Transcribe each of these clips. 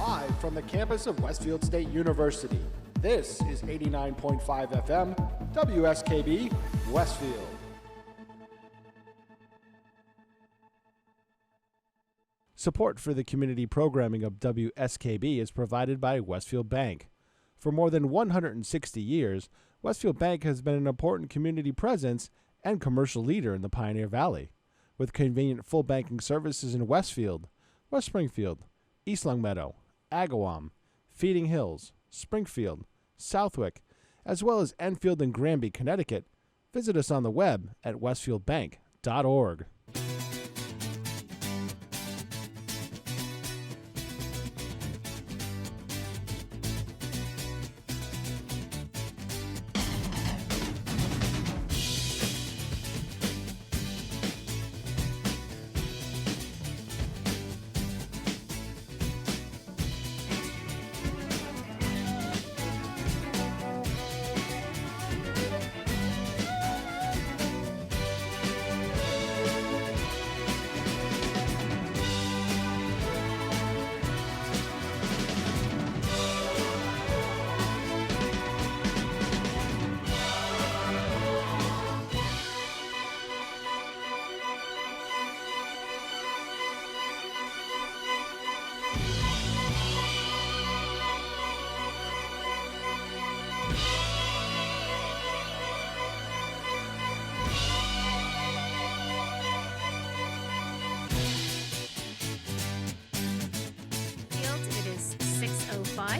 Live from the campus of Westfield State University, this is 89.5 FM, WSKB, Westfield. Support for the community programming of WSKB is provided by Westfield Bank. For more than 160 years, Westfield Bank has been an important community presence and commercial leader in the Pioneer Valley, with convenient full banking services in Westfield, West Springfield, East Longmeadow, Agawam, Feeding Hills, Springfield, Southwick, as well as Enfield and Granby, Connecticut. Visit us on the web at westfieldbank.org.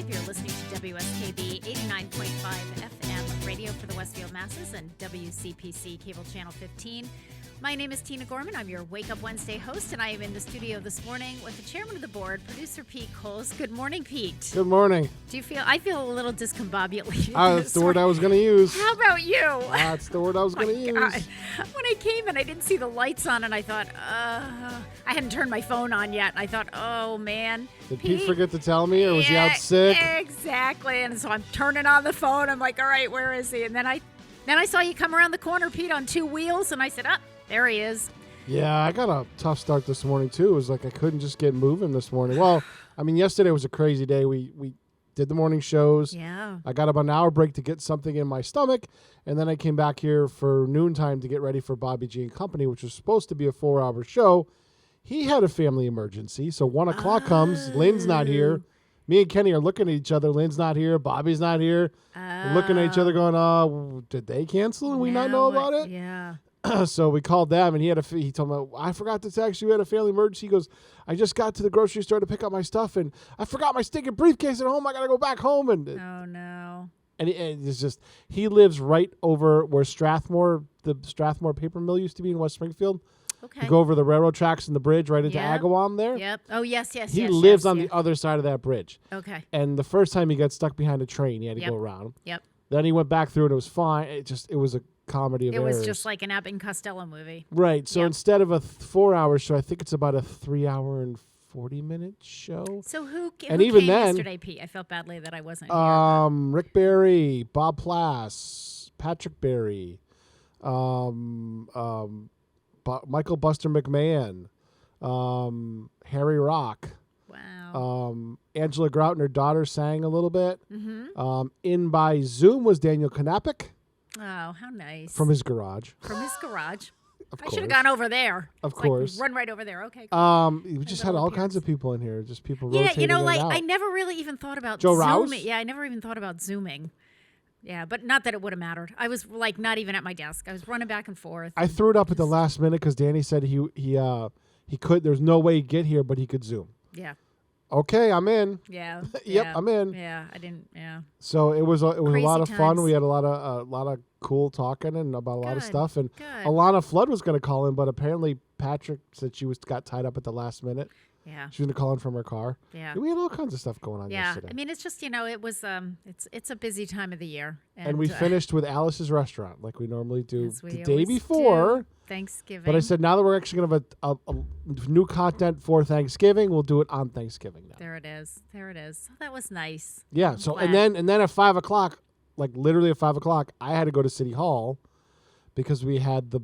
You're listening to WSKB 89.5 FM radio for the Westfield masses and WCPC cable channel 15. My name is Tina Gorman. I'm your Wake Up Wednesday host, and I am in the studio this morning with the chairman of the board, producer Pete Coles. Good morning, Pete. Good morning. Do you feel? I feel a little discombobulated. That's the word I was going to use. How about you? That's the word I was going to use. God. When I came in, I didn't see the lights on, and I thought, I hadn't turned my phone on yet. And I thought, oh man. Did Pete forget to tell me, or was he out sick? Exactly. And so I'm turning on the phone. I'm like, all right, where is he? And then I saw you come around the corner, Pete, on two wheels, and I said, there he is. Yeah, I got a tough start this morning, too. It was like I couldn't just get moving this morning. Well, I mean, yesterday was a crazy day. We did the morning shows. Yeah. I got about an hour break to get something in my stomach, and then I came back here for noontime to get ready for Bobby G and Company, which was supposed to be a 4-hour show. He had a family emergency, so 1 o'clock comes. Lynn's not here. Me and Kenny are looking at each other. Lynn's not here. Bobby's not here. We're looking at each other going, did they cancel and we not know about it? Yeah. So we called them, and he told me, I forgot to text you. We had a family emergency. He goes, I just got to the grocery store to pick up my stuff, and I forgot my stinking briefcase at home. I got to go back home. And Oh, no. and it's just, he lives right over where the Strathmore paper mill used to be in West Springfield. Okay. You go over the railroad tracks and the bridge right into Agawam there. Yep. Oh, yes. He lives on the other side of that bridge. Okay. And the first time he got stuck behind a train, he had to go around. Yep. Then he went back through, and it was fine. It was a comedy of errors. It was just like an Abbott and Costello movie. Right. So instead of a 4-hour show, I think it's about a 3-hour and 40-minute show. So who even came then, yesterday, Pete? I felt badly that I wasn't here. Rick Berry, Bob Plass, Patrick Berry, Michael Buster McMahon, Harry Rock. Wow. Angela Grout and her daughter sang a little bit. Mm-hmm. In by Zoom was Daniel Knappich. Oh, how nice. From his garage. From his garage. Of I course. should have gone over there. Of It's course. Like, run right over there. Okay. Cool. We just had all kinds of people in here. Just people Yeah, rotating in and out. I never really even thought about Joe Zooming. Rouse? Yeah, I never even thought about Zooming. Yeah, but not that it would have mattered. I was like not even at my desk. I was running back and forth. I threw it up at the last minute because Danny said he could. There's no way he'd get here, but he could Zoom. Yeah. Okay, I'm in. Yeah. Yep, yeah. I'm in. Yeah, I didn't. Yeah. So it was a lot of fun. times. We had a lot of cool talking and about a lot of Good, stuff. And good. Alana Flood was going to call in, but apparently Patrick said she got tied up at the last minute. Yeah. She was going to call in from her car. Yeah. We had all kinds of stuff going on Yeah. yesterday. I mean, it's just it was it's a busy time of the year, and we finished with Alice's Restaurant like we normally do as we the day always before. do. Thanksgiving. But I said now that we're actually going to have a new content for Thanksgiving, we'll do it on Thanksgiving now. There it is. There it is. That was nice. Yeah. I'm So glad. and then at 5 o'clock, like literally at 5 o'clock, I had to go to City Hall because we had the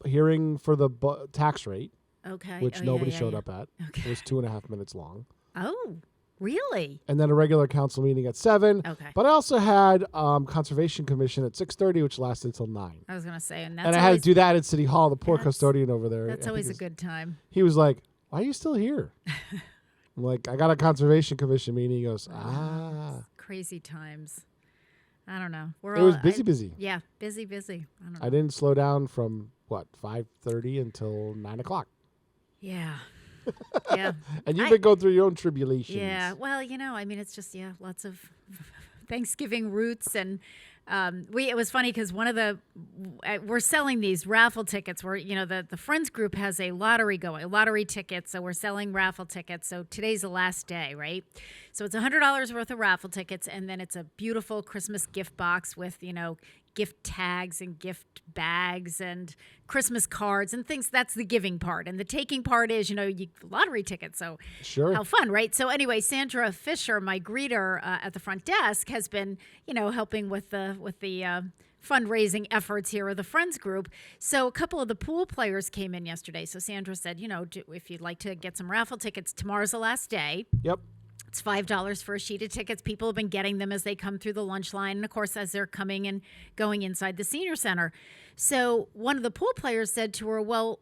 hearing for the tax rate, Okay. which Oh, nobody yeah, showed yeah. up at. Okay. It was 2.5 minutes long. Oh, really? And then a regular council meeting at 7. Okay. But I also had Conservation Commission at 6:30, which lasted until 9. I was gonna say, and that's And I had always, to do that at City Hall. The poor That's- custodian over there. That's I always a think good time. he was like, "Why are you still here?" I'm like, "I got a Conservation Commission meeting." He goes, Crazy times. I don't know. It was busy. Yeah, busy. I don't know. I didn't slow down from 5:30 until 9 o'clock. Yeah. Yeah. And you've been going through your own tribulations. Yeah. Well, I mean, it's just lots of Thanksgiving roots, and it was funny because we're selling these raffle tickets. Where the Friends group has a lottery ticket, so we're selling raffle tickets. So today's the last day, right? So it's $100 worth of raffle tickets, and then it's a beautiful Christmas gift box with gift tags and gift bags and Christmas cards and things. That's the giving part. And the taking part is, lottery tickets. So Sure. how fun, right? So anyway, Sandra Fisher, my greeter at the front desk, has been, helping with the fundraising efforts here of the Friends group. So a couple of the pool players came in yesterday. So Sandra said, if you'd like to get some raffle tickets, tomorrow's the last day. Yep. It's $5 for a sheet of tickets. People have been getting them as they come through the lunch line, and of course, as they're coming and going inside the senior center. So one of the pool players said to her, "Well,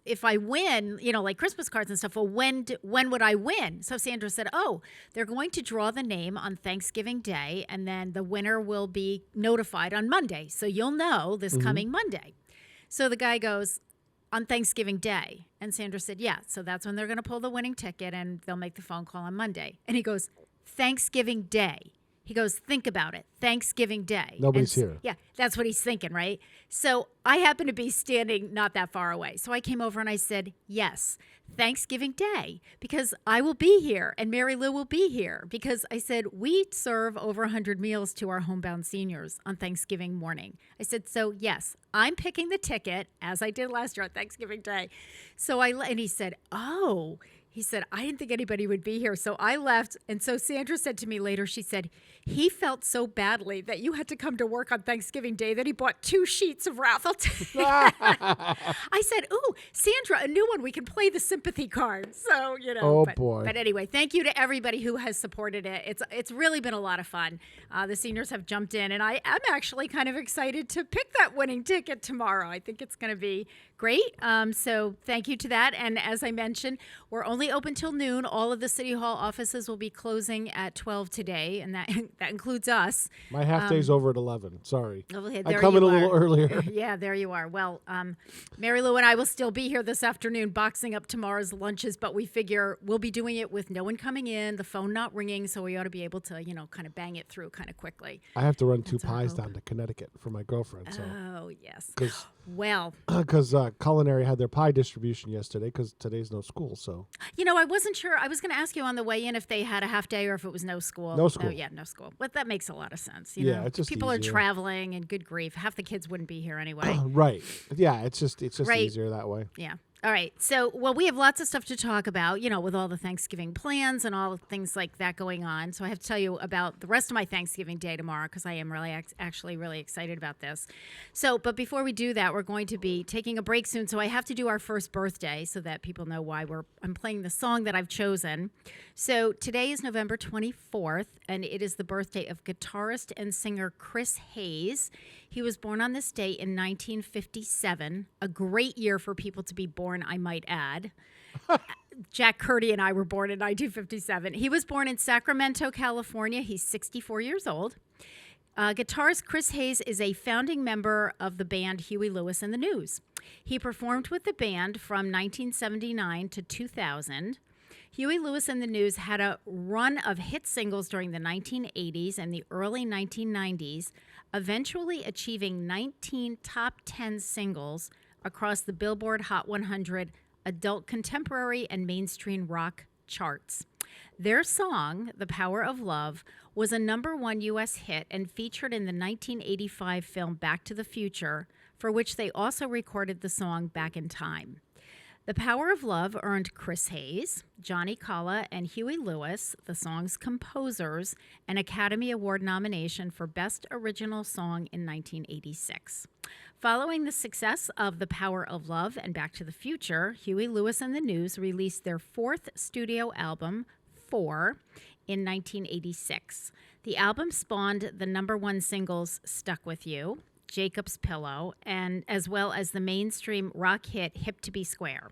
if I win, like Christmas cards and stuff, well, when would I win?" So Sandra said, "Oh, they're going to draw the name on Thanksgiving Day, and then the winner will be notified on Monday. So you'll know this coming Monday." So the guy goes, "On Thanksgiving Day." And Sandra said, "Yeah, so that's when they're going to pull the winning ticket and they'll make the phone call on Monday." And he goes, "Thanksgiving Day. He goes, think about it. Thanksgiving Day. Nobody's here. Yeah, that's what he's thinking, right? So I happen to be standing not that far away. So I came over and I said, yes, Thanksgiving Day, because I will be here and Mary Lou will be here. Because I said, we serve over 100 meals to our homebound seniors on Thanksgiving morning. I said, so yes, I'm picking the ticket, as I did last year on Thanksgiving Day. And he said, oh. He said, I didn't think anybody would be here. So I left. And so Sandra said to me later, she said, he felt so badly that you had to come to work on Thanksgiving Day that he bought 2 sheets of raffle tickets. I said, ooh, Sandra, a new one. We can play the sympathy card. So, Oh, boy. But anyway, thank you to everybody who has supported it. It's really been a lot of fun. The seniors have jumped in, and I am actually kind of excited to pick that winning ticket tomorrow. I think it's going to be great. So thank you to that. And as I mentioned, we're only open till noon. All of the City Hall offices will be closing at 12 today, and that includes us. My half day's over at 11. Sorry. There I come in a little earlier. Yeah, there you are. Well, Mary Lou and I will still be here this afternoon boxing up tomorrow's lunches, but we figure we'll be doing it with no one coming in, the phone not ringing, so we ought to be able to, kind of bang it through kind of quickly. I have to run 2 pies down to Connecticut for my girlfriend. So. Oh, yes. Because culinary had their pie distribution yesterday because today's no school. So I wasn't sure. I was going to ask you on the way in if they had a half day or if it was no school. No school. Oh, yeah, no school. But that makes a lot of sense. It's just people easier. are traveling, and good grief, half the kids wouldn't be here anyway. Right. Yeah, it's just Right. easier that way. Yeah. All right. So, we have lots of stuff to talk about, with all the Thanksgiving plans and all things like that going on. So I have to tell you about the rest of my Thanksgiving Day tomorrow because I am really actually really excited about this. So, but before we do that, we're going to be taking a break soon. So I have to do our first birthday so that people know why I'm playing the song that I've chosen. So today is November 24th, and it is the birthday of guitarist and singer Chris Hayes. He was born on this day in 1957, a great year for people to be born, I might add. Jack Curdy and I were born in 1957. He was born in Sacramento, California. He's 64 years old. Guitarist Chris Hayes is a founding member of the band Huey Lewis and the News. He performed with the band from 1979 to 2000. Huey Lewis and the News had a run of hit singles during the 1980s and the early 1990s, eventually achieving 19 top 10 singles across the Billboard Hot 100 adult contemporary and mainstream rock charts. Their song, The Power of Love, was a #1 U.S. hit and featured in the 1985 film Back to the Future, for which they also recorded the song Back in Time. The Power of Love earned Chris Hayes, Johnny Calla, and Huey Lewis, the song's composers, an Academy Award nomination for Best Original Song in 1986. Following the success of The Power of Love and Back to the Future, Huey Lewis and the News released their 4th studio album, 4, in 1986. The album spawned the #1 singles Stuck With You, Jacob's Pillow, and as well as the mainstream rock hit Hip to Be Square.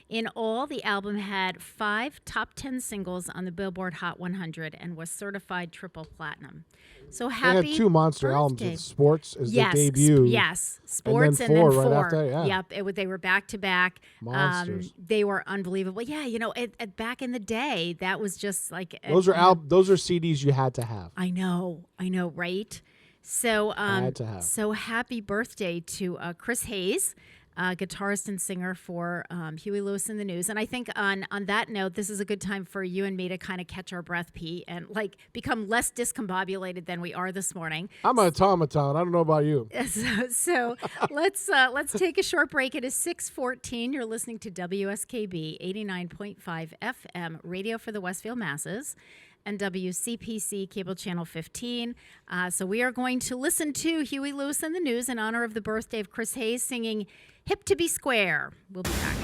In all, the album had 5 top 10 singles on the Billboard Hot 100 and was certified triple platinum. So happy They had 2 monster birthday. albums with Sports as Yes, their debut. yes, Sports and then 4 right 4. after, yeah. Yep, they were back to back. Monsters. They were unbelievable. Yeah, back in the day, that was just like Those are CDs you had to have. I know, right? So, Had to have. so happy birthday to Chris Hayes, guitarist and singer for Huey Lewis and the News. And I think on that note, this is a good time for you and me to kind of catch our breath, Pete, and become less discombobulated than we are this morning. I'm an automaton. I don't know about you. So let's take a short break. It is 6:14. You're listening to WSKB 89.5 FM, radio for the Westfield Masses, and WCPC Cable Channel 15. So we are going to listen to Huey Lewis and the News in honor of the birthday of Chris Hayes singing Hip to Be Square. We'll be back.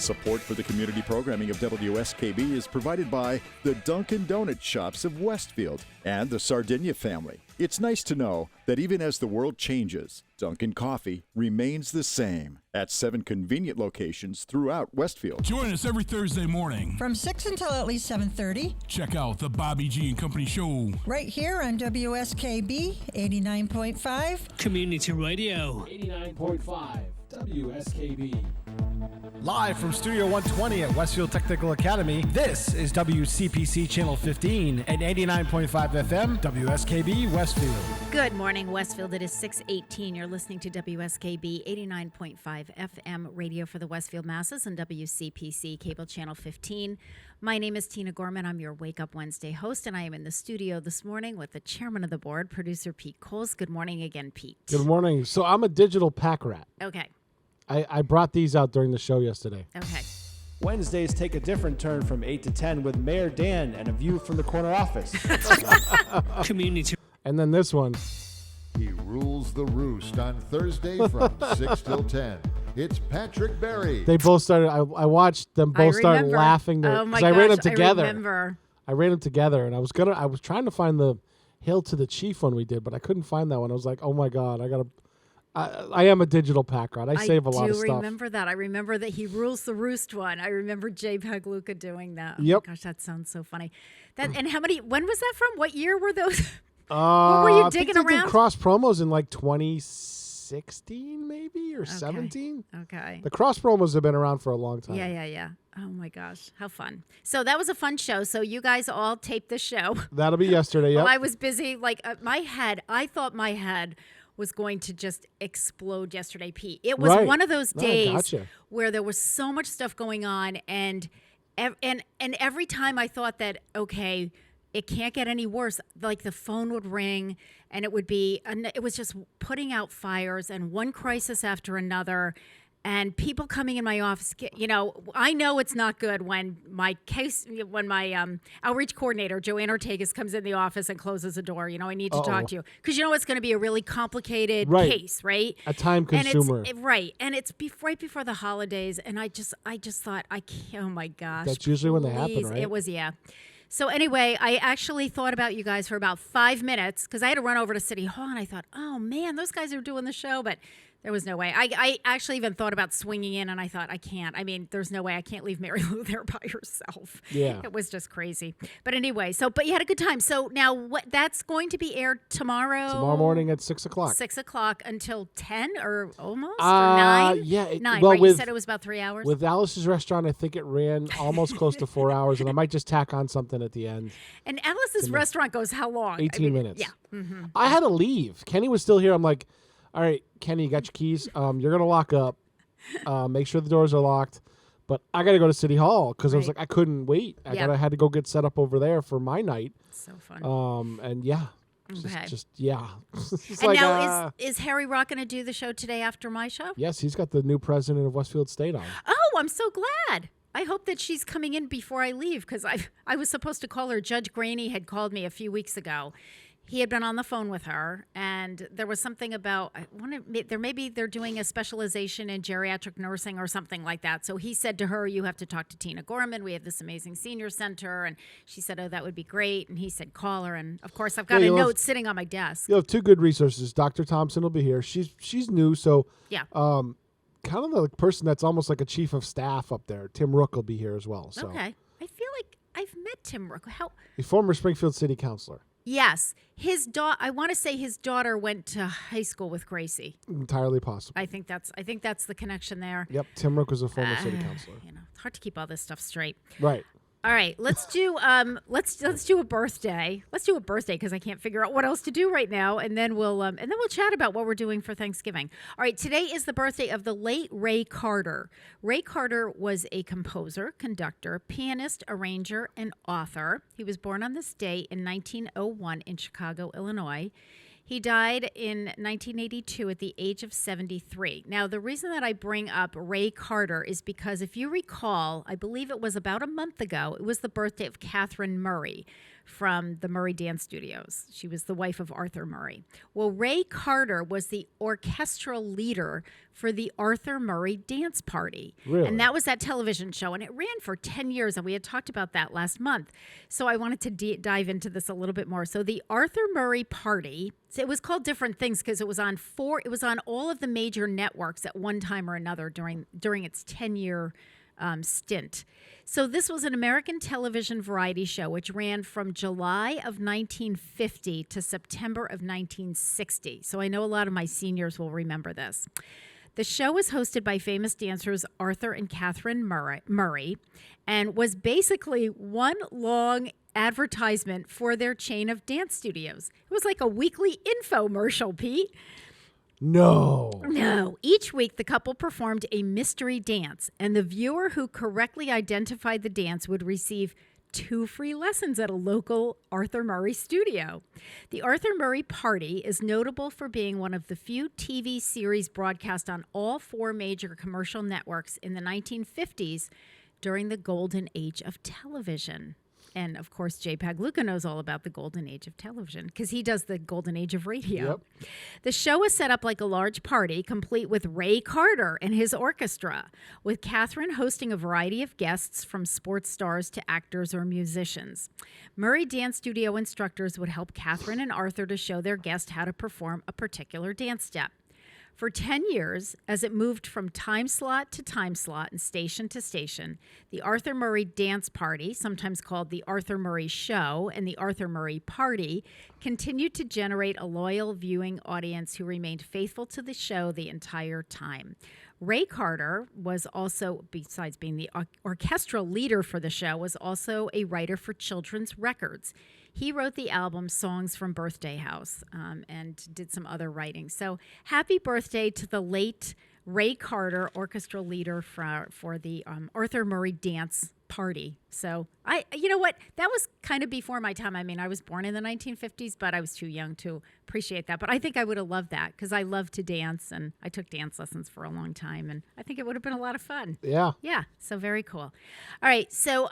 Support for the community programming of WSKB is provided by the Dunkin' Donut Shops of Westfield and the Sardinia family. It's nice to know that even as the world changes, Dunkin' Coffee remains the same at 7 convenient locations throughout Westfield. Join us every Thursday morning from 6 until at least 7:30. Check out the Bobby G and Company Show right here on WSKB 89.5 Community Radio. 89.5 WSKB. Live from Studio 120 at Westfield Technical Academy, this is WCPC Channel 15 at 89.5 FM, WSKB Westfield. Good morning, Westfield. It is 6:18. You're listening to WSKB 89.5 FM radio for the Westfield masses and WCPC Cable Channel 15. My name is Tina Gorman. I'm your Wake Up Wednesday host, and I am in the studio this morning with the chairman of the board, producer Pete Coles. Good morning again, Pete. Good morning. So I'm a digital pack rat. Okay. I brought these out during the show yesterday. Okay. Wednesdays take a different turn from 8 to 10 with Mayor Dan and a view from the corner office. Community. And then this one. He rules the roost on Thursday from 6 till 10. It's Patrick Berry. They both started. I watched them both start laughing. Oh my gosh! I ran them together. I remember. I ran them together, and I was trying to find the Hail to the Chief one we did, but I couldn't find that one. I was like, oh my god, I am a digital pack rat. I save a lot of stuff. I do remember that. I remember that he rules the roost one. I remember Jay Pagluca doing that. Oh yep. My gosh, that sounds so funny. And when was that from? What year were those? What were you digging I think around? Did cross promos in like 2016 maybe or 17. Okay. The cross promos have been around for a long time. Yeah. Oh my gosh, how fun. So that was a fun show. So you guys all taped the show. That'll be yesterday, yep. Well, I was busy. I thought my head was going to just explode yesterday, Pete. It was one of those days where there was so much stuff going on, and every time I thought that, okay, it can't get any worse, like the phone would ring, and it was just putting out fires and one crisis after another. And people coming in my office, I know it's not good when my outreach coordinator, Joanne Ortegas, comes in the office and closes the door. I need to talk to you. Because it's going to be a really complicated case, right? A time consumer. And it's right before the holidays. And I just thought, I can't, oh my gosh. That's usually when they happen, right? It was, yeah. So anyway, I actually thought about you guys for about 5 minutes because I had to run over to City Hall, and I thought, oh man, those guys are doing the show, but there was no way. I actually even thought about swinging in, and I thought, I can't. I mean, there's no way. I can't leave Mary Lou there by herself. Yeah. It was just crazy. But anyway, but you had a good time. So now that's going to be aired tomorrow? Tomorrow morning at 6 o'clock. 6 o'clock until 10 or almost? Or 9? Yeah. 9, well, right? You said it was about 3 hours? With Alice's Restaurant, I think it ran almost close to 4 hours, and I might just tack on something at the end. And Alice's Restaurant goes how long? 18 minutes. Yeah. Mm-hmm. I had to leave. Kenny was still here. I'm like, all right, Kenny, you got your keys. You're going to lock up. Make sure the doors are locked. But I got to go to City Hall because I was like, I couldn't wait. I had to go get set up over there for my night. So fun. And yeah. Okay. Yeah. And now, is Harry Rock going to do the show today after my show? Yes, he's got the new president of Westfield State on. Oh, I'm so glad. I hope that she's coming in before I leave because I was supposed to call her. Judge Graney had called me a few weeks ago. He had been on the phone with her, and there was something about they're doing a specialization in geriatric nursing or something like that. So he said to her, "You have to talk to Tina Gorman. We have this amazing senior center." And she said, "Oh, that would be great." And he said, "Call her." And of course, I've got a note sitting on my desk. You'll have two good resources. Dr. Thompson will be here. She's new, so yeah. Kind of the person that's almost like a chief of staff up there. Tim Rook will be here as well. So. Okay, I feel like I've met Tim Rook. A former Springfield City Councilor. Yes. I want to say his daughter went to high school with Gracie. Entirely possible. I think that's the connection there. Yep. Tim Rook was a former city councilor. It's hard to keep all this stuff straight. Right. All right, let's do let's do a birthday. Let's do a birthday because I can't figure out what else to do right now, and then we'll chat about what we're doing for Thanksgiving. All right, today is the birthday of the late Ray Carter. Ray Carter was a composer, conductor, pianist, arranger, and author. He was born on this day in 1901 in Chicago, Illinois. He died in 1982 at the age of 73. Now, the reason that I bring up Ray Carter is because if you recall, I believe it was about a month ago, it was the birthday of Catherine Murray. from the Murray Dance Studios. She was the wife of Arthur Murray. Well, Ray Carter was the orchestral leader for the Arthur Murray Dance Party. Really? And that was that television show, and it ran for 10 years, and we had talked about that last month. So I wanted to dive into this a little bit more. So the Arthur Murray Party, it was called different things because it was on all of the major networks at one time or another during its 10-year stint. So this was an American television variety show which ran from July of 1950 to September of 1960. So I know a lot of my seniors will remember this. The show was hosted by famous dancers Arthur and Catherine Murray and was basically one long advertisement for their chain of dance studios. It was like a weekly infomercial, Pete. No. Each week, the couple performed a mystery dance, and the viewer who correctly identified the dance would receive 2 free lessons at a local Arthur Murray studio. The Arthur Murray Party is notable for being one of the few TV series broadcast on all 4 major commercial networks in the 1950s during the golden age of television. And, of course, J. Pagluca knows all about the golden age of television because he does the golden age of radio. Yep. The show is set up like a large party, complete with Ray Carter and his orchestra, with Catherine hosting a variety of guests from sports stars to actors or musicians. Murray Dance Studio instructors would help Catherine and Arthur to show their guest how to perform a particular dance step. For 10 years, as it moved from time slot to time slot and station to station, the Arthur Murray Dance Party, sometimes called the Arthur Murray Show and the Arthur Murray Party, continued to generate a loyal viewing audience who remained faithful to the show the entire time. Ray Carter was also, besides being the orchestral leader for the show, was also a writer for children's records. He wrote the album Songs from Birthday House and did some other writing. So happy birthday to the late Ray Carter, orchestral leader for the Arthur Murray Dance Party. So you know what? That was kind of before my time. I mean, I was born in the 1950s, but I was too young to appreciate that. But I think I would have loved that because I love to dance, and I took dance lessons for a long time, and I think it would have been a lot of fun. Yeah. Yeah, so very cool. All right, so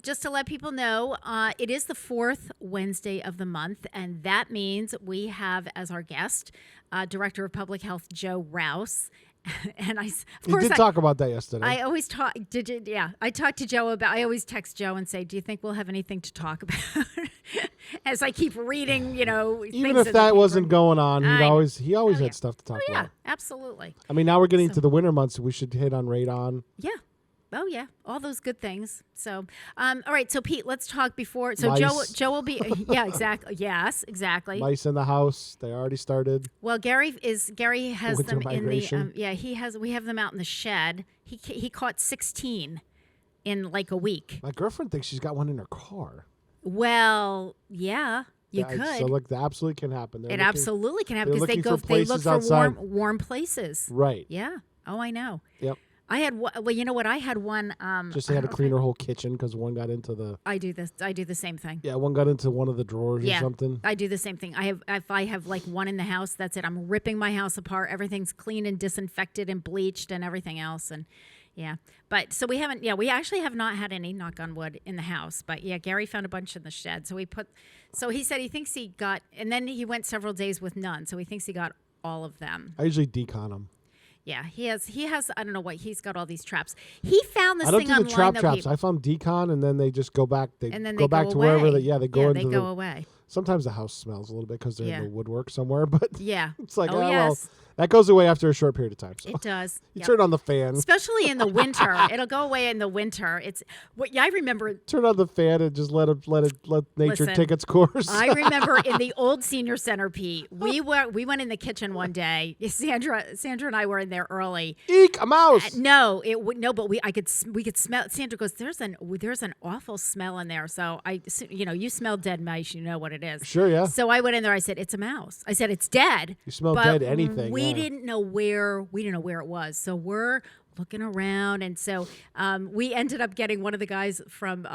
just to let people know, it is the 4th Wednesday of the month, and that means we have as our guest Director of Public Health Joe Rouse. And You did talk about that yesterday. I always talk. Did you? Yeah, I talked to Joe about. I always text Joe and say, "Do you think we'll have anything to talk about?" As I keep reading, even if that wasn't going on, he always had stuff to talk about. Yeah, absolutely. I mean, now we're getting to the winter months. We should hit on radon. Yeah. Oh yeah, all those good things. So, all right. So Pete, let's talk before. So Mice. Joe will be. Yeah, exactly. Yes, exactly. Mice in the house. They already started. Well, Gary has Winter them migration. in the. We have them out in the shed. He caught 16 in like a week. My girlfriend thinks she's got one in her car. Well, yeah. You could. So look, that absolutely can happen. It absolutely can happen they're because looking for they look places for outside. warm places. Right. Yeah. Oh, I know. Yep. I had well, you know what? I had one. Just they had to clean her whole kitchen because one got into the. I do this. I do the same thing. Yeah, one got into one of the drawers or something. I do the same thing. If I have like one in the house, that's it. I'm ripping my house apart. Everything's clean and disinfected and bleached and everything else. And yeah, but so we haven't. Yeah, we actually have not had any, knock on wood, in the house. But yeah, Gary found a bunch in the shed. So So he said he thinks he got, and then he went several days with none. So he thinks he got all of them. I usually decon them. Yeah, he has. I don't know what he's got all these traps. He found this I don't thing do the online. traps. I found decon, and then they just go back. They go back to away. wherever. They go they into go away. Sometimes the house smells a little bit because they're in the woodwork somewhere, but yeah, it's like, yes. Well, that goes away after a short period of time. So. It does. You turn on the fan. Especially in the winter. It'll go away in the winter. It's what I remember. Turn on the fan and just let nature take its course. I remember in the old senior center, Pete, we went in the kitchen one day. Sandra and I were in there early. Eek, a mouse. But we could smell. Sandra goes, there's an awful smell in there. So you smell dead mice, you know what it is. Sure, yeah. So I went in there. I said, it's a mouse. I said, it's dead. You smell dead anything. We didn't know where it was. So we're looking around, and so we ended up getting one of the guys from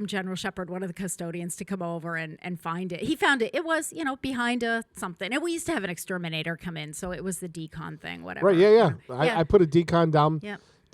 General Shepherd, one of the custodians, to come over and find it. He found it. It was behind something. And we used to have an exterminator come in, so it was the decon thing, whatever. Right? Yeah. I put a decon down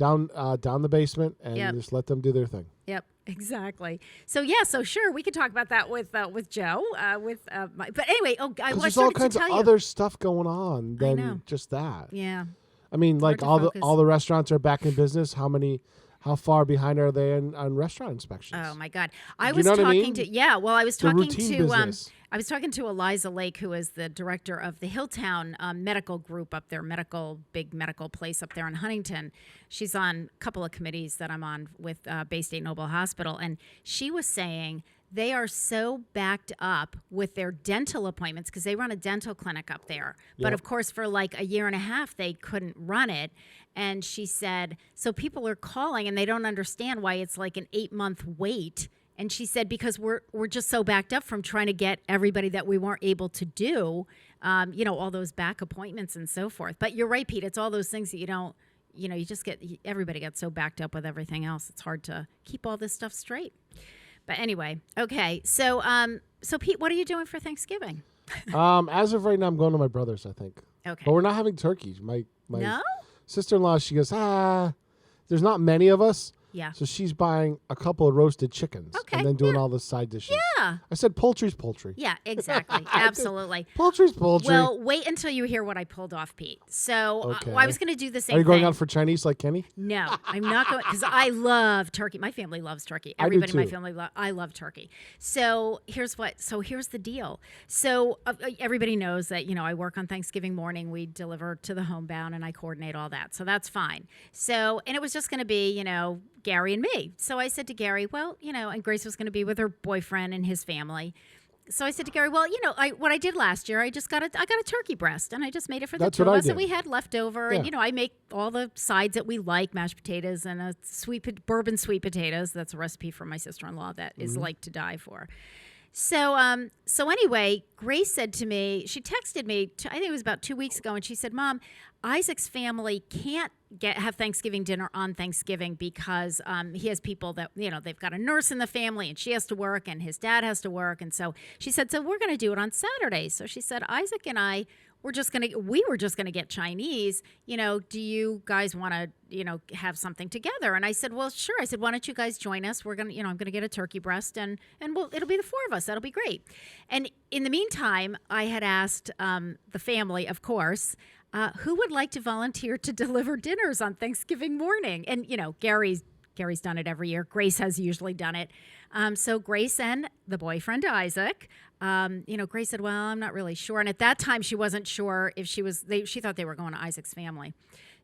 down the basement and Yep. just let them do their thing. Yep, exactly. So so sure, we could talk about that with Joe. But anyway, I Because was there's all starting kinds to of tell you. other stuff going on I know. than just that. Yeah. I mean, hard like to all focus. the restaurants are back in business. How far behind are they on restaurant inspections? Oh my God! I You was know what I talking mean? to I was The talking routine to business. I was talking to Eliza Lake, who is the director of the Hilltown Medical Group up there, big medical place up there in Huntington. She's on a couple of committees that I'm on with Bay State Noble Hospital, and she was saying they are so backed up with their dental appointments because they run a dental clinic up there. But Yep. of course, for like a year and a half, they couldn't run it. And she said, so people are calling and they don't understand why it's like an 8-month wait. And she said, because we're just so backed up from trying to get everybody that we weren't able to do, all those back appointments and so forth. But you're right, Pete. It's all those things that you don't, you just everybody gets so backed up with everything else. It's hard to keep all this stuff straight. But anyway, okay. So Pete, what are you doing for Thanksgiving? As of right now, I'm going to my brother's, I think. Okay. But we're not having turkey. My No? sister-in-law, she goes, there's not many of us. Yeah. So she's buying a couple of roasted chickens Okay, and then doing yeah. all the side dishes. Yeah. I said poultry's poultry. Yeah, exactly. Absolutely. Poultry's poultry. Well, wait until you hear what I pulled off, Pete. So Okay. I was going to do the same Are you going thing. out for Chinese like Kenny? No, I'm not going because I love turkey. My family loves turkey. I do Everybody in my too. family, I love turkey. So here's the deal. So everybody knows that I work on Thanksgiving morning. We deliver to the homebound and I coordinate all that. So that's fine. So and it was just going to be Gary and me. So I said to Gary, well, and Grace was going to be with her boyfriend and his family. So I said to Gary, well, what I did last year, I got a turkey breast and I just made it for the That's two of what I us that did. we had left over. Yeah. And, I make all the sides that we like, mashed potatoes and a bourbon sweet potatoes. That's a recipe from my sister-in-law that is like to die for. So anyway, Grace said to me, she texted me, I think it was about 2 weeks ago, and she said, Mom, Isaac's family can't have Thanksgiving dinner on Thanksgiving because he has people that, they've got a nurse in the family and she has to work and his dad has to work. And so she said, so we're going to do it on Saturday. So she said, Isaac and I, we were just going to get Chinese. Do you guys want to, have something together? And I said, well, sure. I said, why don't you guys join us? We're going to, I'm going to get a turkey breast and it'll be the four of us. That'll be great. And in the meantime, I had asked the family, of course, who would like to volunteer to deliver dinners on Thanksgiving morning? And, Gary's done it every year. Grace has usually done it. So Grace and the boyfriend, Isaac, Grace said, well, I'm not really sure. And at that time, she wasn't sure if she thought they were going to Isaac's family.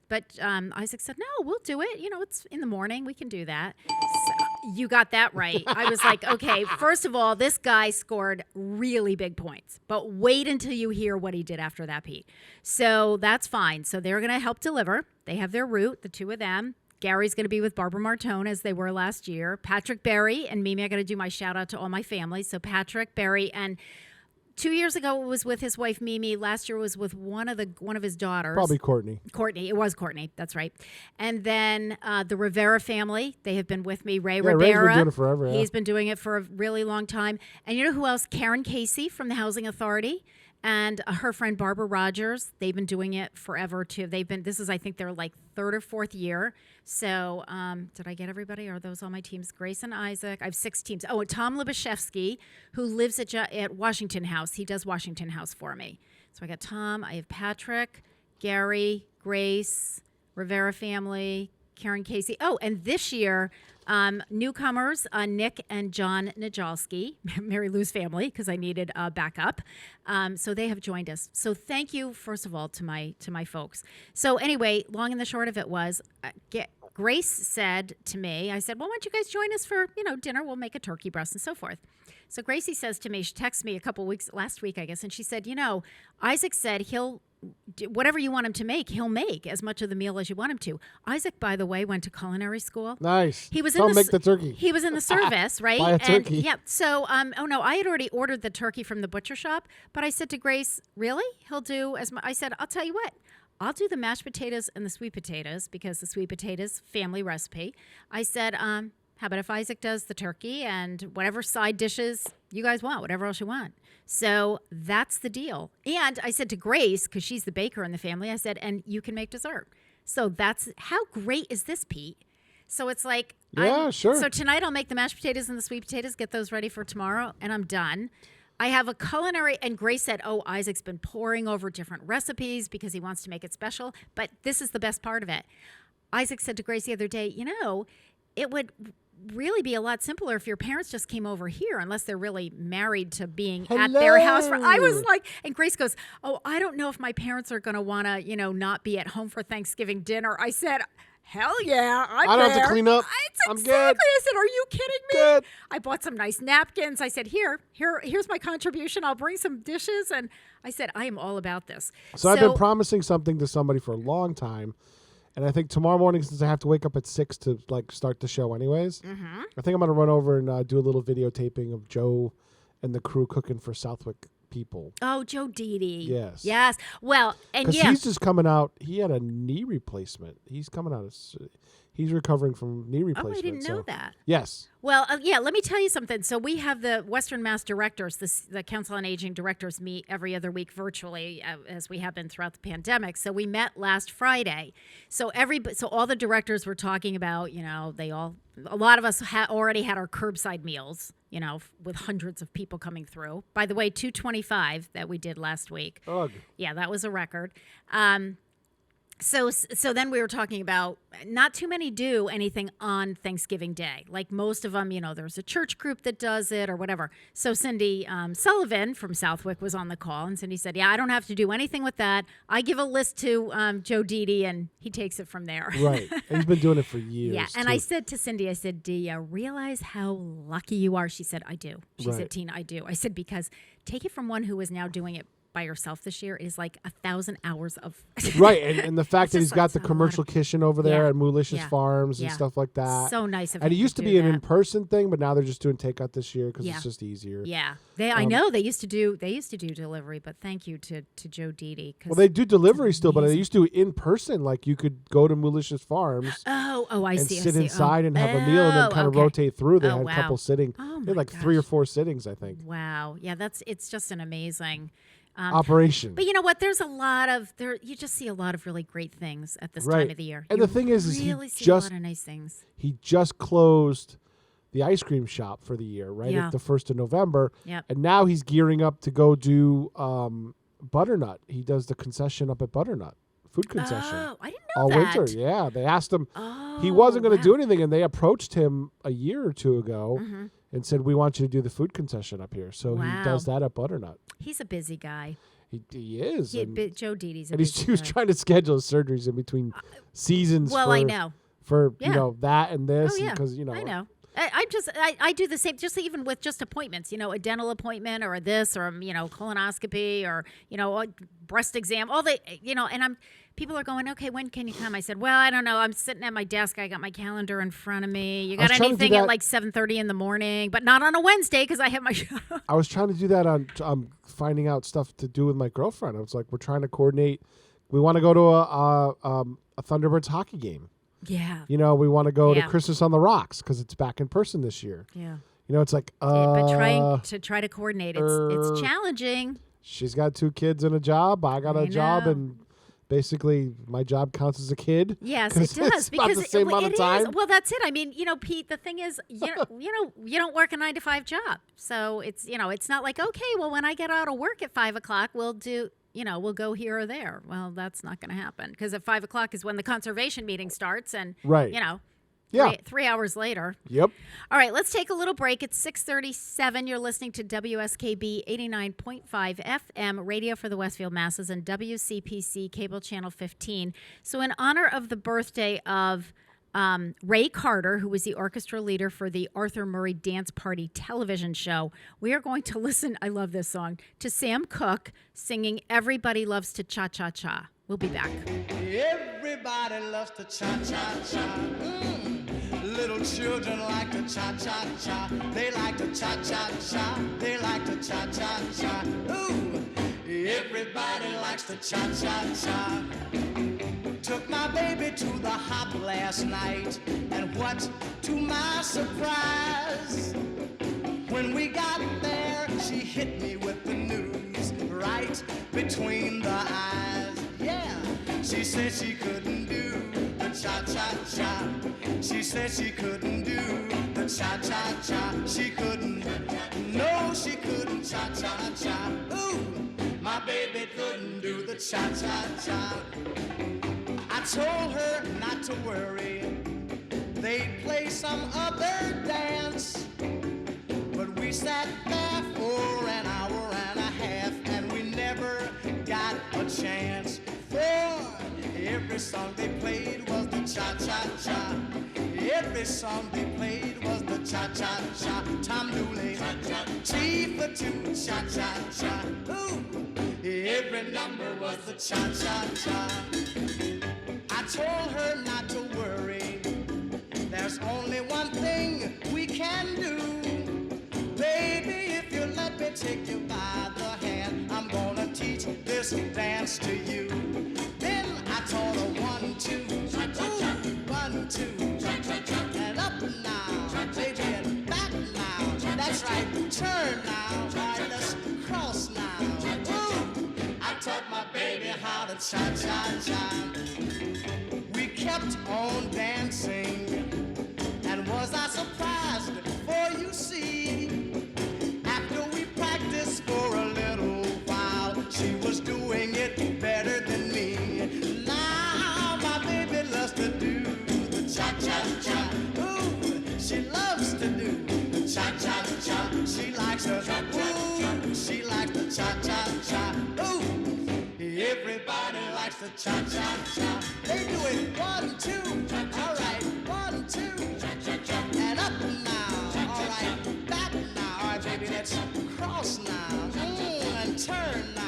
But Isaac said, no, we'll do it. It's in the morning. We can do that. So you got that right. I was like, okay, first of all, this guy scored really big points. But wait until you hear what he did after that, Pete. So that's fine. So they're going to help deliver. They have their route, the two of them. Gary's going to be with Barbara Martone as they were last year. Patrick Berry and Mimi, I got to do my shout out to all my family. So Patrick Berry, and 2 years ago it was with his wife Mimi. Last year was with one of his daughters. Probably Courtney. Courtney. It was Courtney. That's right. And then the Rivera family. They have been with me. Ray Ray's Rivera. been doing it forever. Yeah. He's been doing it for a really long time. And you know who else? Karen Casey from the Housing Authority. And her friend Barbara Rogers, they've been doing it forever too. This is, I think, their like third or fourth year. So, did I get everybody? Are those all my teams? Grace and Isaac. I have 6 teams. Oh, and Tom Libashevsky, who lives at Washington House. He does Washington House for me. So I got Tom. I have Patrick, Gary, Grace, Rivera family, Karen Casey. Oh, and this year, newcomers, Nick and John Najalski, Mary Lou's family, because I needed backup. So they have joined us. So thank you, first of all, to my folks. So anyway, long and the short of it was, Grace said to me, I said, well, why don't you guys join us for, dinner? We'll make a turkey breast and so forth. So Gracie says to me, she texted me last week, I guess, and she said, Isaac said he'll whatever you want him to make, he'll make as much of the meal as you want him to. Isaac, by the way, went to culinary school. Nice. He was Don't make the turkey. He was in the service, right? Buy a turkey. Yeah. So, I had already ordered the turkey from the butcher shop, but I said to Grace, really? He'll do as much. I said, I'll tell you what. I'll do the mashed potatoes and the sweet potatoes because the sweet potatoes family recipe. I said, how about if Isaac does the turkey and whatever side dishes you guys want, whatever else you want. So that's the deal. And I said to Grace, because she's the baker in the family, I said, and you can make dessert. So that's how great is this, Pete? So it's like, Yeah, sure. So tonight I'll make the mashed potatoes and the sweet potatoes, get those ready for tomorrow, and I'm done. I have a culinary, and Grace said, oh, Isaac's been poring over different recipes because he wants to make it special. But this is the best part of it. Isaac said to Grace the other day, it would really be a lot simpler if your parents just came over here, unless they're really married to being at their house. I was like, and Grace goes, oh, I don't know if my parents are going to want to, not be at home for Thanksgiving dinner. I said, hell yeah, I don't have to clean up. I'm Exactly. good. I said, are you kidding me? Good. I bought some nice napkins. I said, here's my contribution. I'll bring some dishes. And I said, I am all about this. So I've been promising something to somebody for a long time. And I think tomorrow morning, since I have to wake up at 6 to start the show anyways, I think I'm going to run over and do a little videotaping of Joe and the crew cooking for Southwick people. Oh, Joe Didi. Yes. Yes. Well, and Because he's just coming out. He had a knee replacement. He's coming out. He's recovering from knee replacement. Oh, I didn't know that. Yes. Well, let me tell you something. So we have the Western Mass directors, the Council on Aging directors meet every other week virtually, as we have been throughout the pandemic. So we met last Friday. So all the directors were talking about, a lot of us already had our curbside meals, with hundreds of people coming through. By the way, 225 that we did last week. Ugh. Yeah, that was a record. So then we were talking about not too many do anything on Thanksgiving Day. Like most of them, there's a church group that does it or whatever. So Cindy Sullivan from Southwick was on the call, and Cindy said, yeah, I don't have to do anything with that. I give a list to Joe Didi, and he takes it from there. Right. And he's been doing it for years. Yeah, and I said to Cindy, do you realize how lucky you are? She said, I do. She said, Tina, I do. I said, because take it from one who is now doing it by herself this year is like 1,000 hours of right, and the fact that he's got the commercial kitchen over there at Moolicious Yeah. Farms and stuff like that. So nice of And it him used to do be an that. in-person thing, but now they're just doing takeout this year because Yeah. it's just easier. Yeah, I know they used to do delivery, but thank you to Joe Didi. Well, they do delivery still, but they used to do in person. Like you could go to Moolicious Farms. Oh, I and see. sit I see. inside and have a meal and then kind of okay. rotate through. They Oh, had a wow. couple sitting. Oh, they had my like 3 or gosh. 4 sittings, I think. Wow. Yeah, it's just an amazing Operation. But you know what? There's a lot of you just see a lot of really great things at this Right. time of the year. And You the thing is really he see just- a lot of nice things. He just closed the ice cream shop for the year, right? Yeah. At the 1st of November. Yep. And now he's gearing up to go do Butternut. He does the concession up at Butternut, food concession. Oh, I didn't know All that. winter, yeah. They asked him. Oh, He wasn't going to wow. do anything, and they approached him a year or two ago and said, "We want you to do the food concession up here." So he Wow. does that at Butternut. He's a busy guy. He is. and Joe Didi's a and busy he was guy. trying to schedule his surgeries in between seasons. Well, for, I know. for Yeah. that and this, Oh, yeah. because I know. I do the same, just even with just appointments, a dental appointment or a this or, colonoscopy or, a breast exam, all the, and people are going, okay, when can you come? I said, well, I don't know. I'm sitting at my desk. I got my calendar in front of me. You got was trying to do anything at that- like 7:30 in the morning, but not on a Wednesday because I have my show. I was trying to do that on finding out stuff to do with my girlfriend. I was like, we're trying to coordinate. We want to go to a Thunderbirds hockey game. Yeah. We want to go to Yeah. Christmas on the Rocks because it's back in person this year. Yeah. It's like, But trying to coordinate, it's challenging. She's got 2 kids and a job. I got a I job, know. and basically my job counts as a kid. Yes, 'cause it does it's about the same amount of it is. time. Well, that's it. I mean, Pete. The thing is, you don't work a 9-to-5 job, so it's not like, okay, well, when I get out of work at 5:00, we'll do. We'll go here or there. Well, that's not going to happen because at 5:00 is when the conservation meeting starts, and Right. Yeah. 3 hours later. Yep. All right, let's take a little break. It's 6:37. You're listening to WSKB 89.5 FM, radio for the Westfield Masses, and WCPC Cable Channel 15. So in honor of the birthday of Ray Carter, who was the orchestra leader for the Arthur Murray Dance Party television show, we are going to listen, I love this song, to Sam Cooke singing Everybody Loves to Cha-Cha-Cha. We'll be back. Everybody loves to cha-cha-cha. Little children like to cha-cha-cha. They like to cha-cha-cha. They like to cha-cha-cha. Ooh, everybody likes to cha-cha-cha. Took my baby to the hop last night, and what to my surprise, when we got there, she hit me with the news right between the eyes. Yeah, she said she couldn't do cha-cha-cha. She said she couldn't do the cha-cha-cha. She couldn't, no, she couldn't cha-cha-cha. Ooh, my baby couldn't do the cha-cha-cha. I told her not to worry, they'd play some other dance. But we sat there for an hour and a half, and we never got a chance. For every song they played was the cha-cha-cha. Every song they played was the cha-cha-cha. Tom Dooley, T for two, cha-cha-cha. Ooh, every number was the cha-cha-cha. I told her not to worry, there's only one thing we can do. Baby, if you let me take you by the hand, I'm gonna teach this dance to you. Then I taught her 1, 2, ooh, 1, 2, and up now, baby, and back now. That's right, turn now, all right, let's cross now. Ooh, I taught my baby how to cha-cha-cha. We kept on dancing, and was I surprised? For you see, after we practiced for a little while, she was doing it better than me. Now my baby loves to do the cha-cha-cha. Ooh, she loves to do the cha-cha-cha. She likes her, ooh, she likes the cha-cha-cha. Ooh, everybody likes the cha-cha-cha. They do it 1, 2, all right, 1, 2, and up now, all right, back now, all right, baby, let's cross now, and turn now.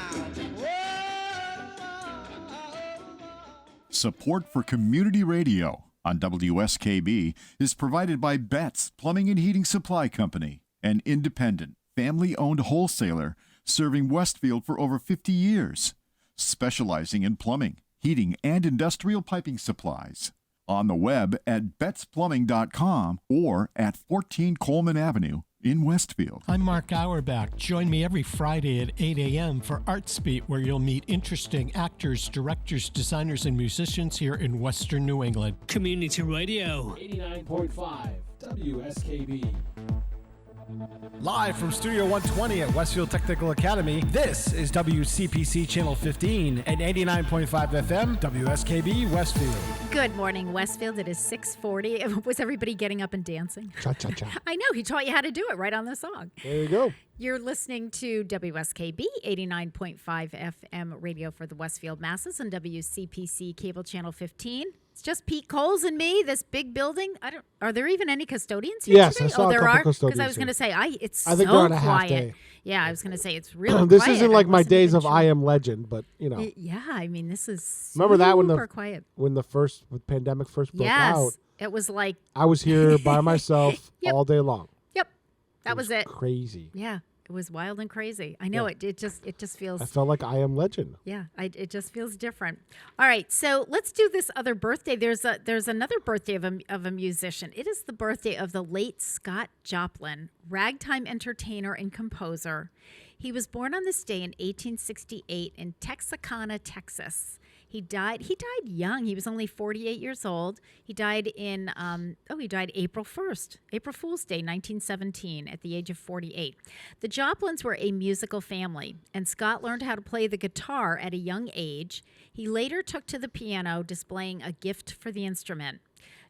Support for community radio on WSKB is provided by Betts Plumbing and Heating Supply Company, an independent, family-owned wholesaler serving Westfield for over 50 years, specializing in plumbing, heating, and industrial piping supplies. On the web at bettsplumbing.com or at 14 Coleman Avenue in Westfield. I'm Mark Auerbach. Join me every Friday at 8 a.m. for ArtsBeat, where you'll meet interesting actors, directors, designers, and musicians here in Western New England. Community Radio. 89.5 WSKB. Live from Studio 120 at Westfield Technical Academy, this is WCPC Channel 15 and 89.5 FM, WSKB Westfield. Good morning, Westfield. It is 6:40. Was everybody getting up and dancing? Cha-cha-cha. I know. He taught you how to do it right on the song. There you go. You're listening to WSKB 89.5 FM radio for the Westfield masses and WCPC Cable Channel 15. It's just Pete Coles and me, this big building. Are there even any custodians here Yes, today? I saw a there couple are? custodians Because I was going to say, I it's think so they're on a quiet. half day. Yeah, I was going to say, it's really This quiet. isn't like my wasn't days even of sure. I Am Legend, but you know. Yeah, I mean, this is Remember that super quiet. when the pandemic first broke Yes, out? it was like, I was here by myself Yep. all day long. yep, that was it. Crazy. Yeah, it was wild and crazy. I know it just feels. I felt like I Am Legend. Yeah, it just feels different. All right, so let's do this other birthday. There's another birthday of a musician. It is the birthday of the late Scott Joplin, ragtime entertainer and composer. He was born on this day in 1868 in Texarkana, Texas. He died young. He was only 48 years old. He died April 1st, April Fool's Day, 1917, at the age of 48. The Joplins were a musical family, and Scott learned how to play the guitar at a young age. He later took to the piano, displaying a gift for the instrument.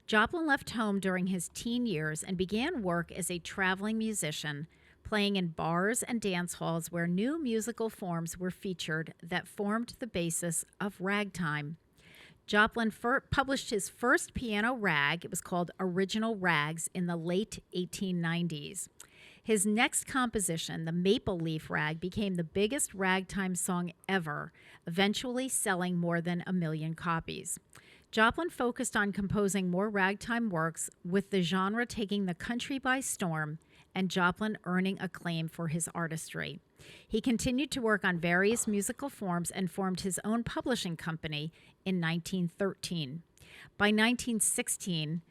Joplin left home during his teen years and began work as a traveling musician, playing in bars and dance halls where new musical forms were featured that formed the basis of ragtime. Joplin published his first piano rag. It was called Original Rags in the late 1890s. His next composition, the Maple Leaf Rag, became the biggest ragtime song ever, eventually selling more than 1 million copies. Joplin focused on composing more ragtime works, with the genre taking the country by storm and Joplin earning acclaim for his artistry. He continued to work on various musical forms and formed his own publishing company in 1913. By 1916,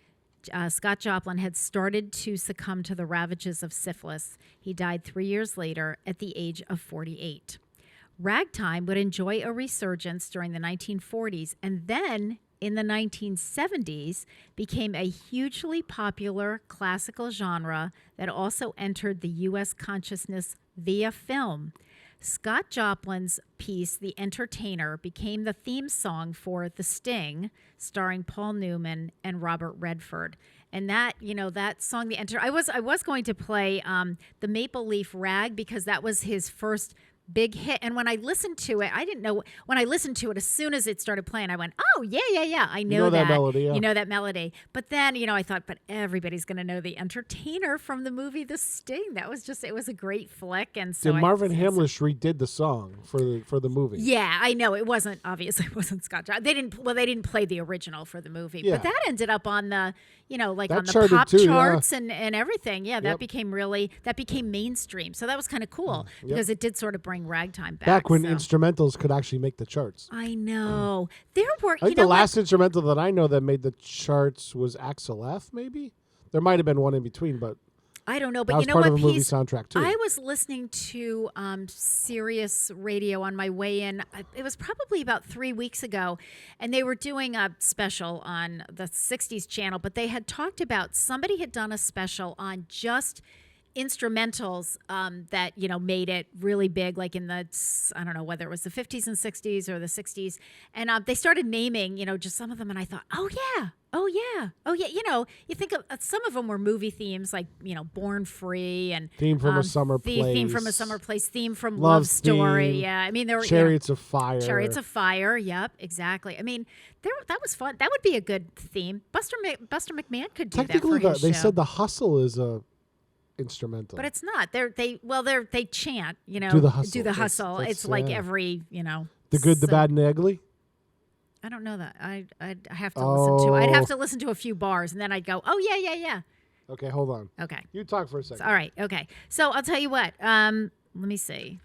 Scott Joplin had started to succumb to the ravages of syphilis. He died 3 years later at the age of 48. Ragtime would enjoy a resurgence during the 1940s, and then in the 1970s became a hugely popular classical genre that also entered the U.S. consciousness via film. Scott Joplin's piece, The Entertainer, became the theme song for The Sting, starring Paul Newman and Robert Redford. And that, that song, I was going to play the Maple Leaf Rag because that was his first big hit. And when I listened to it, I didn't know. When I listened to it, as soon as it started playing, I went, "Oh yeah, I know that melody." Yeah. You know that melody." But then, I thought, but everybody's going to know The Entertainer from the movie The Sting. That was it was a great flick. And so Marvin Hamlish redid the song for the movie. Yeah, I know it wasn't Scott Joplin. They didn't play the original for the movie, Yeah. but that ended up on the That on the charted pop too, charts and everything. Yeah, that Yep. became mainstream. So that was kind of cool because it did sort of bring ragtime back. Back when so. instrumentals could actually make the charts. I know. There were, I think the last instrumental that I know that made the charts was Axel F, maybe? There might have been one in between, but I don't know, that but was you know part what? of a movie soundtrack too. I was listening to Sirius Radio on my way in. It was probably about 3 weeks ago, and they were doing a special on the 60s channel, but they had talked about somebody had done a special on just instrumentals that made it really big, like in the, I don't know whether it was the 50s and 60s or the 60s, and they started naming just some of them, and I thought, oh yeah, you think of some of them were movie themes, like Born Free and Theme from a Summer Place, theme from a Summer Place, theme from Love Story, Theme, yeah, I mean there were Chariots of Fire, yep, exactly. I mean that was fun. That would be a good theme. Buster McMahon could do that for technically his they show. said The Hustle is a instrumental, But it's not. They chant, Do the Hustle. Do the hustle. That's, it's like yeah. every, The Good, the Bad, and the Ugly. I don't know that. I'd have to listen to. I'd have to Oh. listen to a few bars, and then I'd go, oh yeah. Okay, hold on. Okay. You talk for a second. All right. Okay. So I'll tell you what. Let me see.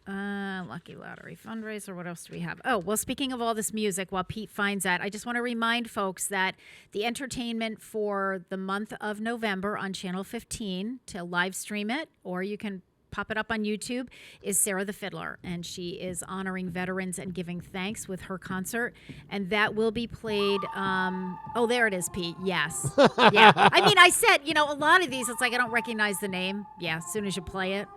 Lucky Lottery fundraiser. What else do we have? Oh, well, speaking of all this music, while Pete finds that, I just want to remind folks that the entertainment for the month of November on Channel 15 to live stream it, or you can pop it up on YouTube, is Sarah the Fiddler, and she is honoring veterans and giving thanks with her concert, and that will be played. Oh, there it is, Pete. Yes, yeah. I mean, I said, a lot of these, it's like I don't recognize the name. Yeah, as soon as you play it.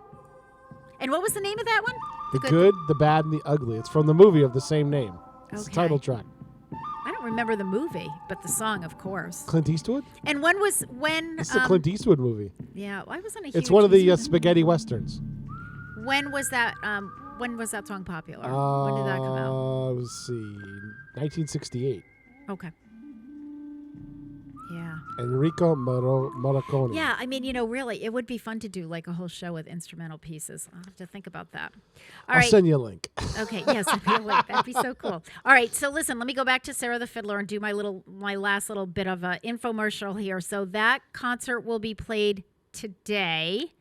And what was the name of that one? The Good, the Bad, and the Ugly. It's from the movie of the same name. It's the Okay. title track. I don't remember the movie, but the song, of course. Clint Eastwood? And when? It's a Clint Eastwood movie. Yeah, I wasn't a huge. It's one of the spaghetti westerns. When was that? When was that song popular? When did that come out? Let's see, 1968. Okay. Yeah. Enrico Morricone. Yeah, I mean, really, it would be fun to do like a whole show with instrumental pieces. I'll have to think about that. All I'll right. send you a link. Okay, yes, that'd be so cool. All right, so listen, let me go back to Sarah the Fiddler and do my last little bit of an infomercial here. So that concert will be played today.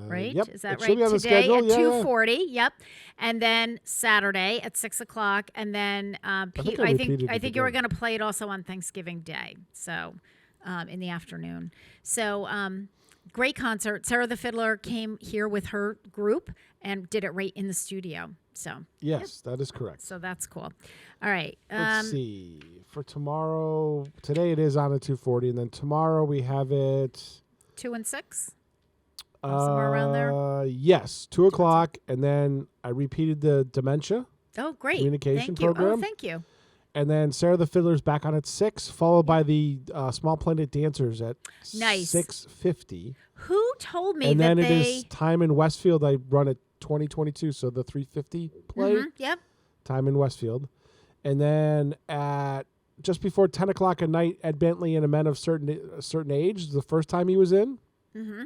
Right? Yep. Is that It right? should be on the Today schedule. at Yeah, 2:40. Yep. And then Saturday at 6:00. And then Pete, I think you were going to play it also on Thanksgiving Day. So in the afternoon. So great concert. Sarah the Fiddler came here with her group and did it right in the studio. So Yes, that is correct. so that's cool. All right. Let's see. For tomorrow, today it is on at 2:40, and then tomorrow we have it 2 and 6. Somewhere around there. Yes, 2:00, and then I repeated the dementia Oh, great. communication Thank you. program. Oh, thank you. And then Sarah the Fiddler's back on at 6, followed by the Small Planet Dancers at Nice. 6:50. Who told me And that then it they is Time in Westfield. I run at 2022, so the 3:50 play. Yep. Time in Westfield. And then at just before 10 o'clock at night, Ed Bentley and a Men of a certain age, the first time he was in. Mm-hmm.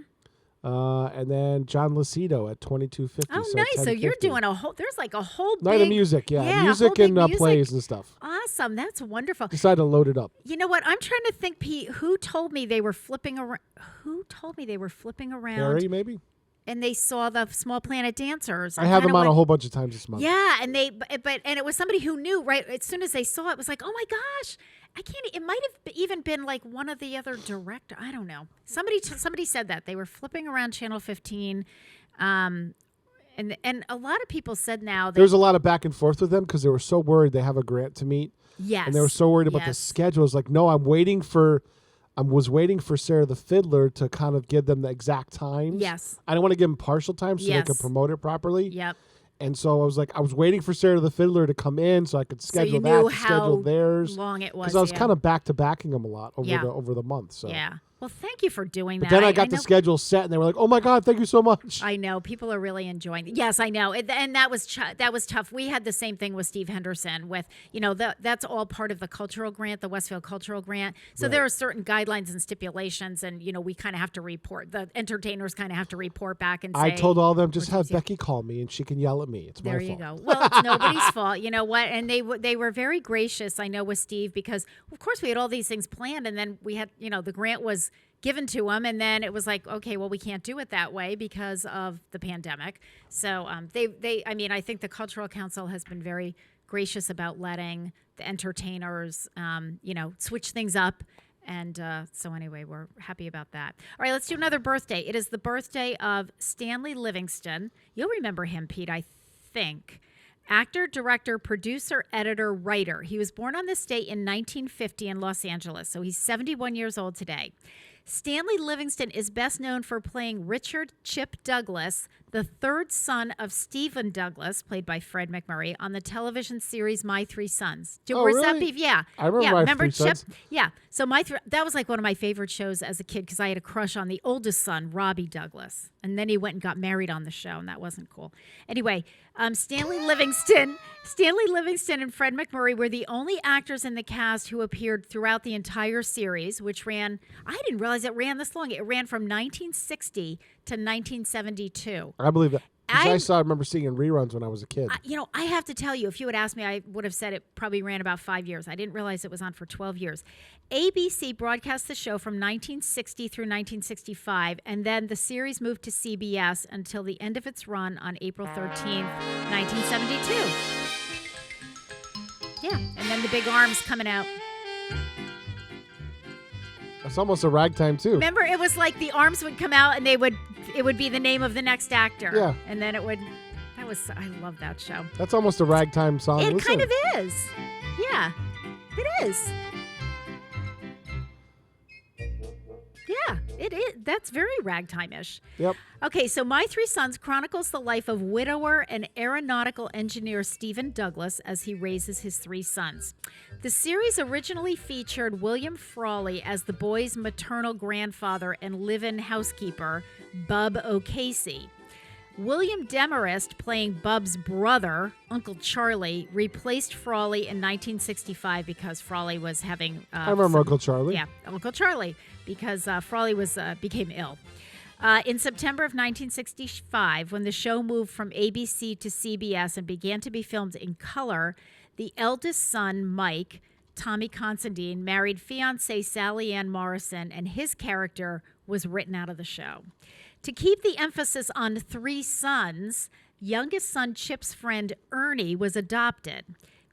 And then John Lucido at 22:50. Oh, so nice. So you're 10:50. doing there's like a whole Night big of music, yeah. a Music whole big and music. plays and stuff. Awesome. That's wonderful. Decided to load it up. You know what? I'm trying to think, Pete, who told me they were flipping around? Who told me they were flipping around? Harry, maybe? And they saw the Small Planet Dancers. I have kinda them on a went- whole bunch of times this month. Yeah, and and it was somebody who knew, right? As soon as they saw it, was like, oh my gosh, I can't. It might have even been like one of the other director. I don't know. Somebody said that they were flipping around Channel 15, and a lot of people said now There was a lot of back and forth with them because they were so worried they have a grant to meet. Yes. And they were so worried about the schedule. It's like, no, I was waiting for Sarah the Fiddler to kind of give them the exact times. Yes. I don't want to give them partial times so they could promote it properly. Yep. And so I was waiting for Sarah the Fiddler to come in so I could schedule schedule theirs. Long it was. Because I was kind of back to backing them a lot over the month. So. Yeah. Well, thank you for doing that. But then I got the schedule set, and they were like, "Oh my God, thank you so much." I know people are really enjoying it. Yes, I know, and that was tough. We had the same thing with Steve Henderson. With that's all part of the cultural grant, the Westfield Cultural Grant. So there are certain guidelines and stipulations, and we kind of have to report. The entertainers kind of have to report back and say. I told all of them, just have Becky call me, and she can yell at me. It's my fault. There you go. Well, it's nobody's fault. You know what? And they were very gracious. I know with Steve because of course we had all these things planned, and then we had the grant was given to them, and then it was like, okay, well, we can't do it that way because of the pandemic. So I think the Cultural Council has been very gracious about letting the entertainers, switch things up. And so anyway, we're happy about that. All right, let's do another birthday. It is the birthday of Stanley Livingston. You'll remember him, Pete, I think. Actor, director, producer, editor, writer. He was born on this date in 1950 in Los Angeles, so he's 71 years old today. Stanley Livingston is best known for playing Richard Chip Douglas, the third son of Stephen Douglas, played by Fred McMurray, on the television series My Three Sons. Really? Yeah. I remember remember Chip? Sons? Yeah. So that was like one of my favorite shows as a kid because I had a crush on the oldest son, Robbie Douglas. And then he went and got married on the show, and that wasn't cool. Anyway, Stanley Livingston and Fred McMurray were the only actors in the cast who appeared throughout the entire series, which ran, I didn't realize it ran this long. It ran from 1960 to 1972. I believe that. I remember seeing in reruns when I was a kid. I have to tell you, if you had asked me, I would have said it probably ran about 5 years. I didn't realize it was on for 12 years. ABC broadcast the show from 1960 through 1965, and then the series moved to CBS until the end of its run on April 13th, 1972. Yeah, and then the big arms coming out. It's almost a ragtime, too. Remember, it was like the arms would come out and it would be the name of the next actor. Yeah. And then I love that show. That's almost a ragtime song. It kind of is. Yeah, it is. Yeah, it is. That's very ragtime-ish. Yep. Okay, so My Three Sons chronicles the life of widower and aeronautical engineer Stephen Douglas as he raises his three sons. The series originally featured William Frawley as the boys' maternal grandfather and live-in housekeeper, Bub O'Casey. William Demarest, playing Bub's brother, Uncle Charlie, replaced Frawley in 1965 because Frawley was having... I remember Uncle Charlie. Yeah, Uncle Charlie, because Frawley became ill. In September of 1965, when the show moved from ABC to CBS and began to be filmed in color, the eldest son, Mike, Tommy Considine, married fiancée Sally Ann Morrison, and his character was written out of the show. To keep the emphasis on three sons, youngest son Chip's friend Ernie was adopted.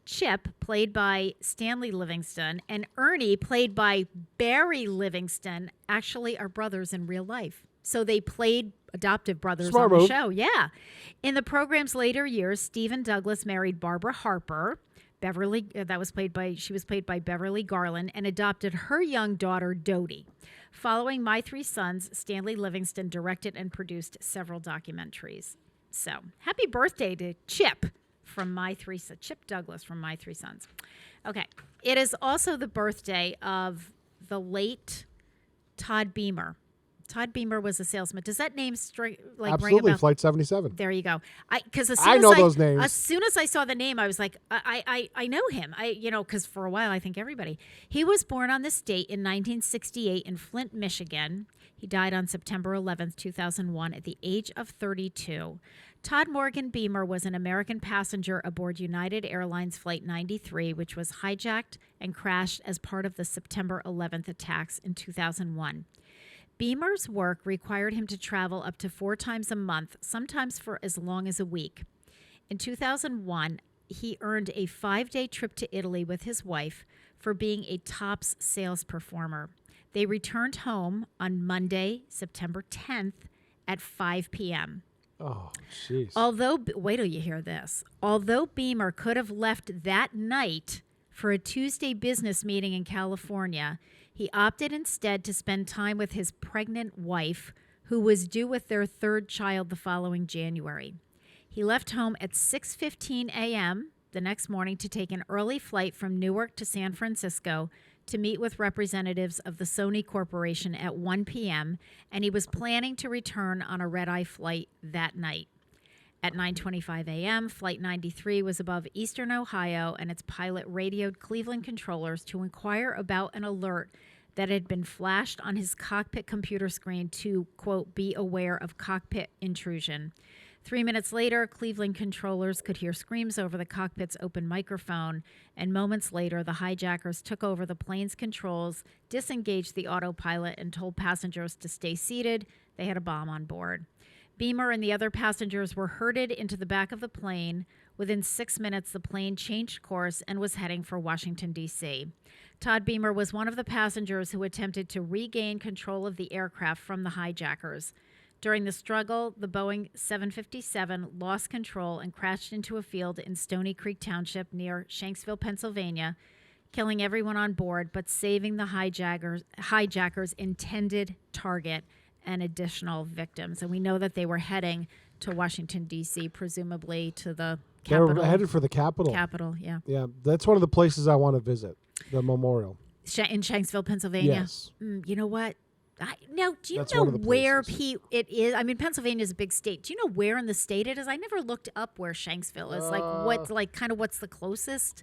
Chip, played by Stanley Livingston, and Ernie, played by Barry Livingston, actually are brothers in real life. So they played adoptive brothers on the show. Yeah. In the program's later years, Stephen Douglas married Barbara Harper. She was played by Beverly Garland, and adopted her young daughter, Dodie. Following My Three Sons, Stanley Livingston directed and produced several documentaries. So, happy birthday to Chip Chip Douglas from My Three Sons. Okay. It is also the birthday of the late Todd Beamer. Todd Beamer was a salesman. Does that name ring Absolutely, about? Flight 77. There you go. I know those names. As soon as I saw the name, I was like, I know him. Because for a while, I think everybody. He was born on this date in 1968 in Flint, Michigan. He died on September 11th, 2001, at the age of 32. Todd Morgan Beamer was an American passenger aboard United Airlines Flight 93, which was hijacked and crashed as part of the September 11th attacks in 2001. Beamer's work required him to travel up to 4 times a month, sometimes for as long as a week. In 2001, he earned a 5-day trip to Italy with his wife for being a tops sales performer. They returned home on Monday, September 10th at 5 p.m. Oh, jeez. Wait till you hear this. Although Beamer could have left that night for a Tuesday business meeting in California, he opted instead to spend time with his pregnant wife, who was due with their third child the following January. He left home at 6:15 a.m. the next morning to take an early flight from Newark to San Francisco to meet with representatives of the Sony Corporation at 1 p.m., and he was planning to return on a red-eye flight that night. At 9:25 a.m., Flight 93 was above eastern Ohio, and its pilot radioed Cleveland controllers to inquire about an alert that had been flashed on his cockpit computer screen to, quote, be aware of cockpit intrusion. 3 minutes later, Cleveland controllers could hear screams over the cockpit's open microphone, and moments later, the hijackers took over the plane's controls, disengaged the autopilot, and told passengers to stay seated. They had a bomb on board. Beamer and the other passengers were herded into the back of the plane. Within 6 minutes, the plane changed course and was heading for Washington, D.C. Todd Beamer was one of the passengers who attempted to regain control of the aircraft from the hijackers. During the struggle, the Boeing 757 lost control and crashed into a field in Stony Creek Township near Shanksville, Pennsylvania, killing everyone on board, but saving the hijackers' intended target and additional victims. And we know that they were heading to Washington, D.C., presumably to the Capitol. They were headed for the Capitol. Capitol, yeah. Yeah, that's one of the places I want to visit, the memorial. In Shanksville, Pennsylvania? Yes. You know what? Now, do you That's know one of the where places. it is? I mean, Pennsylvania is a big state. Do you know where in the state it is? I never looked up where Shanksville is. What's the closest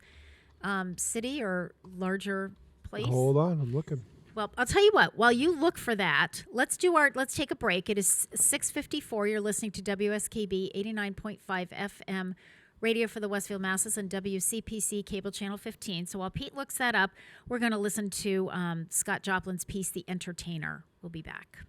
city or larger place? Hold on, I'm looking. Well, I'll tell you what. While you look for that, let's take a break. It is 6:54. You're listening to WSKB 89.5 FM radio for the Westfield Masses and WCPC cable channel 15. So while Pete looks that up, we're going to listen to Scott Joplin's piece, "The Entertainer." We'll be back.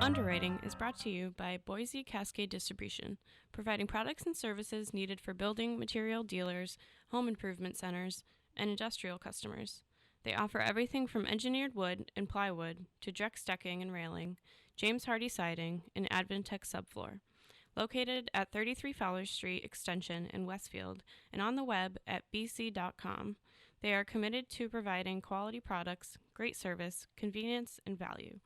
Underwriting is brought to you by Boise Cascade Distribution, providing products and services needed for building material dealers, home improvement centers, and industrial customers. They offer everything from engineered wood and plywood to Drex decking and railing, James Hardie siding, and Advantech subfloor. Located at 33 Fowler Street Extension in Westfield and on the web at bc.com, they are committed to providing quality products, great service, convenience, and value.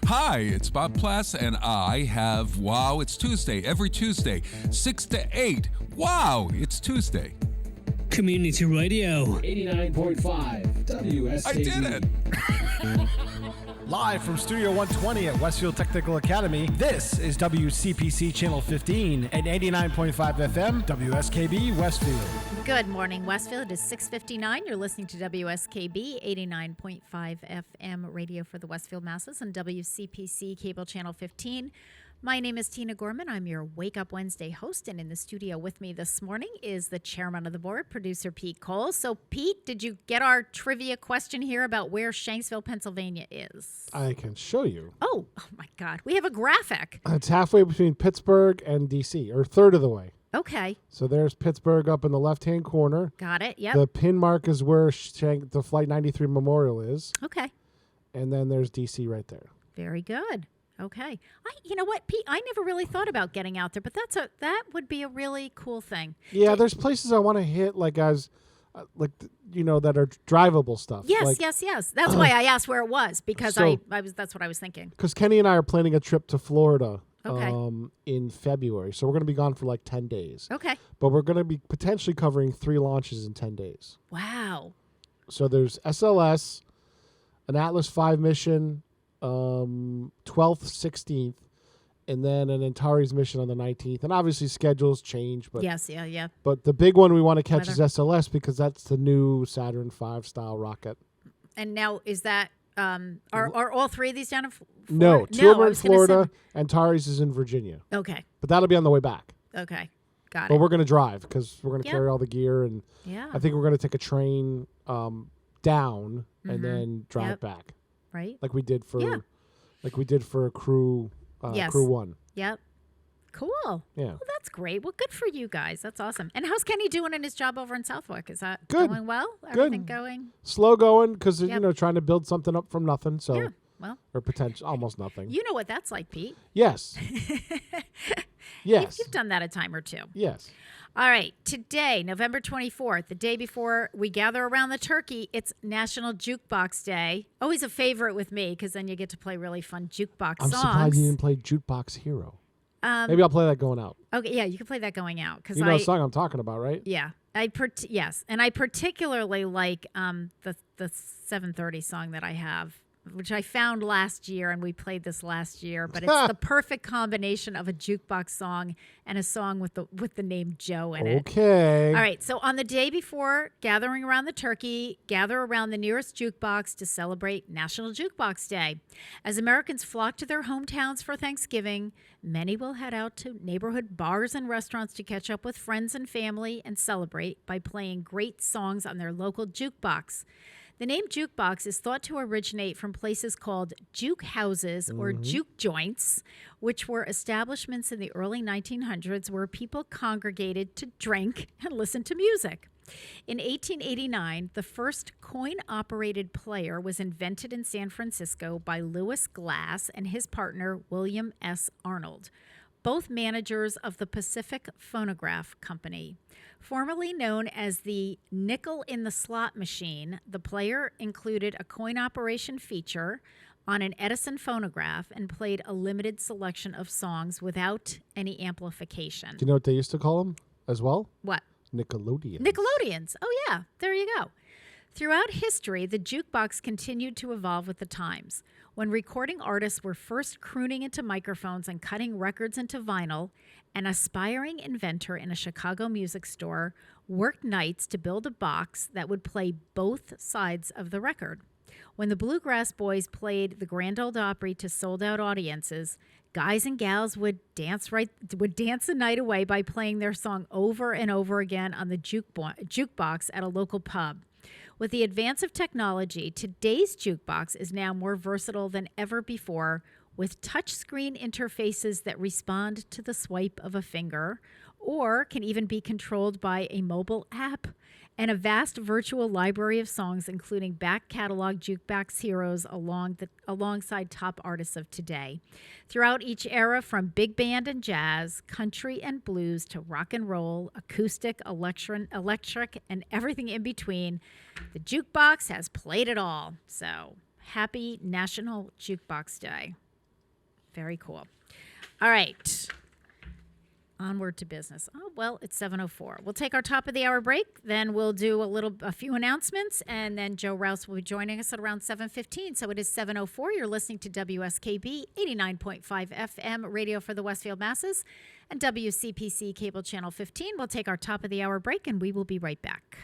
Hi, it's Bob Plass, and I have Wow, it's Tuesday, every Tuesday, 6 to 8. Wow, it's Tuesday. Community Radio. 89.5 WSKB. I did it! Live from Studio 120 at Westfield Technical Academy, this is WCPC Channel 15 and 89.5 FM, WSKB Westfield. Good morning, Westfield. It is 6:59. You're listening to WSKB 89.5 FM radio for the Westfield masses and WCPC Cable Channel 15. My name is Tina Gorman. I'm your Wake Up Wednesday host, and in the studio with me this morning is the chairman of the board, producer Pete Cole. So, Pete, did you get our trivia question here about where Shanksville, Pennsylvania is? I can show you. Oh my God. We have a graphic. It's halfway between Pittsburgh and D.C., or third of the way. Okay. So there's Pittsburgh up in the left-hand corner. Got it. Yep. The pin mark is where the Flight 93 Memorial is. Okay. And then there's D.C. right there. Very good. Okay. You know what, Pete? I never really thought about getting out there, but that would be a really cool thing. Yeah, there's places I want to hit, that are drivable stuff. Yes, yes. That's why I asked where it was, because that's what I was thinking. Because Kenny and I are planning a trip to Florida Okay. In February, so we're going to be gone for like 10 days. Okay. But we're going to be potentially covering 3 launches in 10 days. Wow. So there's SLS, an Atlas 5 mission, 12th, 16th, and then an Antares mission on the 19th. And obviously schedules change. But yes, yeah. But the big one we want to catch is SLS, because that's the new Saturn V style rocket. And now is that, are all 3 of these down in Florida? No, 2 of them in Florida. Antares is in Virginia. Okay. But that'll be on the way back. Okay. Got it. But we're going to drive, because we're going to carry all the gear. And I think we're going to take a train down and then drive back. Right. Like we did for crew crew 1. Yep. Cool. Yeah. Well, that's great. Well, good for you guys. That's awesome. And how's Kenny doing in his job over in Southwick? Is that going well? Everything going? Slow going, because trying to build something up from nothing. So or potential almost nothing. You know what that's like, Pete. Yes. Yes. You've done that a time or two. Yes. All right. Today, November 24th, the day before we gather around the turkey, it's National Jukebox Day. Always a favorite with me, because then you get to play really fun jukebox songs. I'm surprised you didn't play Jukebox Hero. Maybe I'll play that going out. Okay, yeah, you can play that going out. You know the song I'm talking about, right? Yeah. Yes, and I particularly like the 7:30 song that I have, which I found last year, and we played this last year. But it's the perfect combination of a jukebox song and a song with the name Joe in it. Okay. All right. So on the day before gathering around the turkey, gather around the nearest jukebox to celebrate National Jukebox Day. As Americans flock to their hometowns for Thanksgiving, many will head out to neighborhood bars and restaurants to catch up with friends and family and celebrate by playing great songs on their local jukebox. The name jukebox is thought to originate from places called juke houses or juke joints, which were establishments in the early 1900s where people congregated to drink and listen to music. In 1889, the first coin-operated player was invented in San Francisco by Lewis Glass and his partner William S. Arnold, both managers of the Pacific Phonograph Company. Formerly known as the nickel in the slot machine, the player included a coin operation feature on an Edison phonograph and played a limited selection of songs without any amplification. Do you know what they used to call them as well? What? Nickelodeons. Oh, yeah. There you go. Throughout history, the jukebox continued to evolve with the times. When recording artists were first crooning into microphones and cutting records into vinyl, an aspiring inventor in a Chicago music store worked nights to build a box that would play both sides of the record. When the Bluegrass Boys played the Grand Ole Opry to sold-out audiences, guys and gals would dance the night away by playing their song over and over again on the jukebox at a local pub. With the advance of technology, today's jukebox is now more versatile than ever before, with touchscreen interfaces that respond to the swipe of a finger or can even be controlled by a mobile app, and a vast virtual library of songs, including back catalog jukebox heroes alongside top artists of today. Throughout each era, from big band and jazz, country and blues, to rock and roll, acoustic, electric, and everything in between, the jukebox has played it all. So, happy National Jukebox Day. Very cool. All right. Onward to business. Oh, well, it's 7:04. We'll take our top of the hour break. Then we'll do a few announcements, and then Joe Rouse will be joining us at around 7:15. So it is 7:04. You're listening to WSKB 89.5 FM radio for the Westfield masses and WCPC cable channel 15. We'll take our top of the hour break, and we will be right back.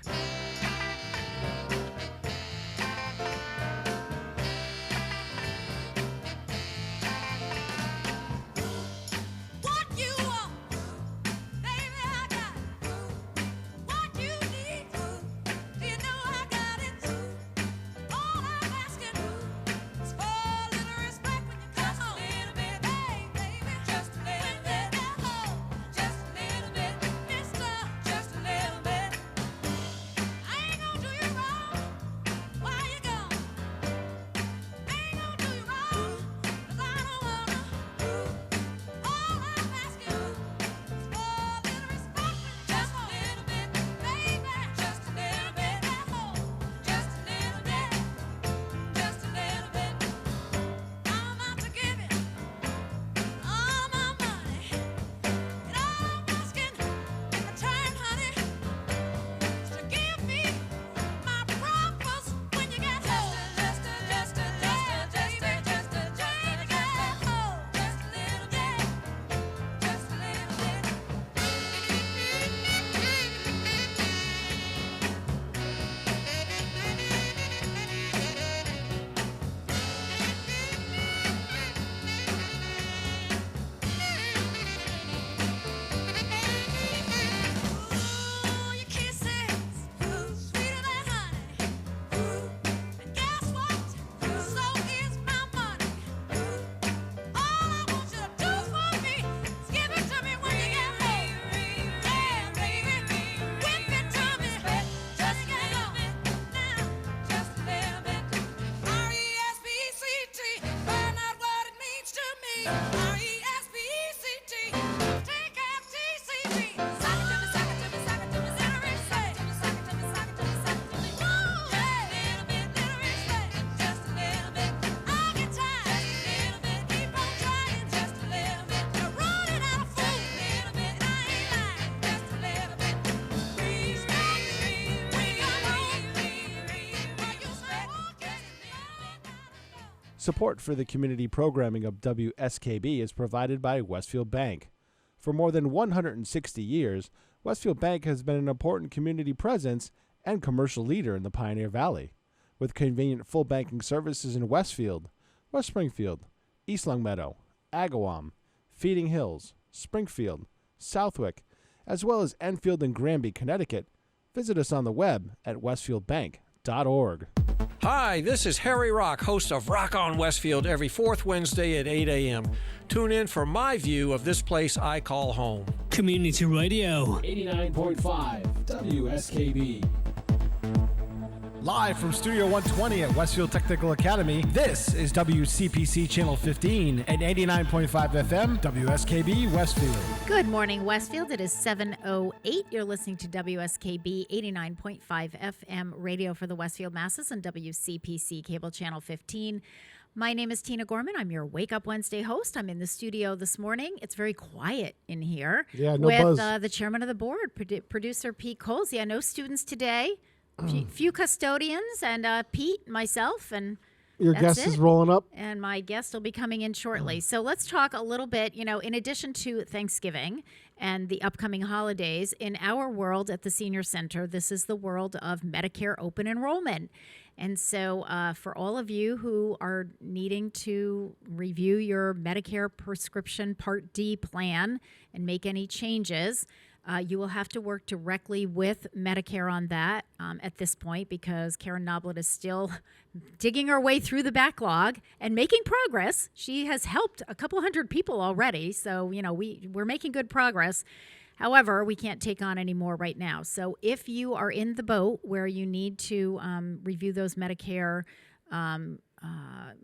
Support for the community programming of WSKB is provided by Westfield Bank. For more than 160 years, Westfield Bank has been an important community presence and commercial leader in the Pioneer Valley, with convenient full banking services in Westfield, West Springfield, East Longmeadow, Agawam, Feeding Hills, Springfield, Southwick, as well as Enfield and Granby, Connecticut. Visit us on the web at westfieldbank.org. Hi, this is Harry Rock, host of Rock on Westfield every fourth Wednesday at 8 a.m. Tune in for my view of this place I call home. Community Radio. 89.5 WSKB. Live from Studio 120 at Westfield Technical Academy, this is WCPC Channel 15 and 89.5 FM, WSKB Westfield. Good morning, Westfield. It is 7:08. You're listening to WSKB 89.5 FM radio for the Westfield masses and WCPC cable channel 15. My name is Tina Gorman. I'm your Wake Up Wednesday host. I'm in the studio this morning. It's very quiet in here. Yeah, no with, buzz. The chairman of the board, producer Pete Coles. Yeah, no students today. Few custodians and Pete, myself, and your guest is rolling up. And my guest will be coming in shortly. So let's talk a little bit, in addition to Thanksgiving and the upcoming holidays, in our world at the Senior Center, this is the world of Medicare open enrollment. And so for all of you who are needing to review your Medicare prescription Part D plan and make any changes, You will have to work directly with Medicare on that at this point, because Karen Noblet is still digging her way through the backlog and making progress. She has helped a couple hundred people already, so we're making good progress. However, we can't take on any more right now. So if you are in the boat where you need to review those Medicare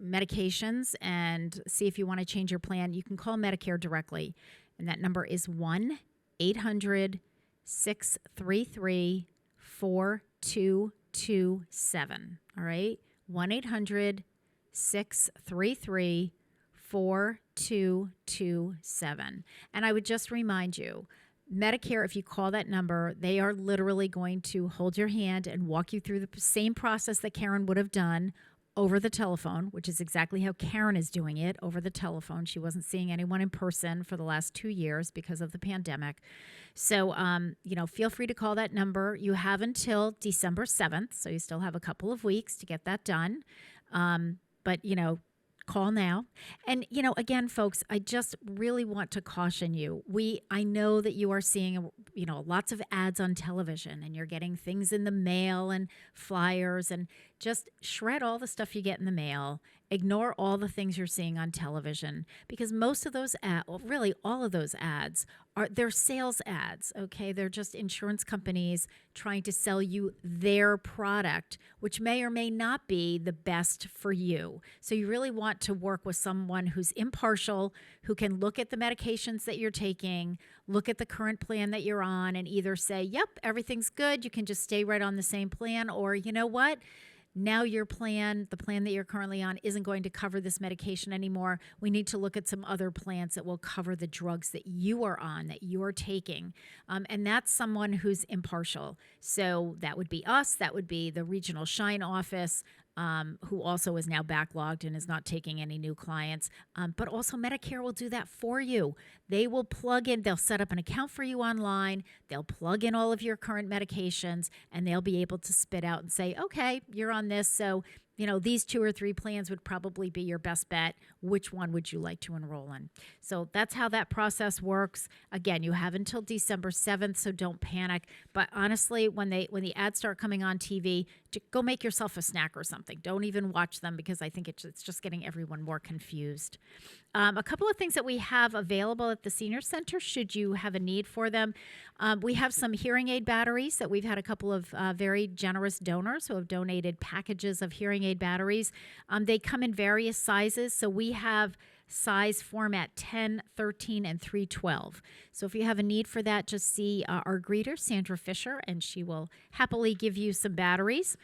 medications and see if you want to change your plan, you can call Medicare directly. And that number is 1-800-633-4227. All right? 1-800-633-4227. And I would just remind you, Medicare, if you call that number, they are literally going to hold your hand and walk you through the same process that Karen would have done over the telephone, which is exactly how Karen is doing it, over the telephone. She wasn't seeing anyone in person for the last 2 years because of the pandemic. So, feel free to call that number. You have until December 7th, so you still have a couple of weeks to get that done. But call now. And, again, folks, I just really want to caution you. I know that you are seeing, lots of ads on television, and you're getting things in the mail and flyers, and just shred all the stuff you get in the mail. Ignore all the things you're seeing on television, because most of those really all of those ads they're sales ads, okay? They're just insurance companies trying to sell you their product, which may or may not be the best for you. So you really want to work with someone who's impartial, who can look at the medications that you're taking, look at the current plan that you're on, and either say, yep, everything's good, you can just stay right on the same plan, or you know what? Now the plan that you're currently on, isn't going to cover this medication anymore. We need to look at some other plans that will cover the drugs that you are on, that you're taking. And that's someone who's impartial. So that would be us. That would be the Regional Shine office, who also is now backlogged and is not taking any new clients. But also Medicare will do that for you. They will plug in, they'll set up an account for you online, they'll plug in all of your current medications, and they'll be able to spit out and say, okay, you're on this, so these 2 or 3 plans would probably be your best bet. Which one would you like to enroll in? So that's how that process works. Again, you have until December 7th, so don't panic. But honestly, when the ads start coming on TV, go make yourself a snack or something. Don't even watch them, because I think it's just getting everyone more confused. A couple of things that we have available at the Senior Center, should you have a need for them. We have some hearing aid batteries that we've had a couple of very generous donors who have donated packages of hearing aid batteries. They come in various sizes. So we have size format 10, 13, and 312. So if you have a need for that, just see our greeter, Sandra Fisher, and she will happily give you some batteries.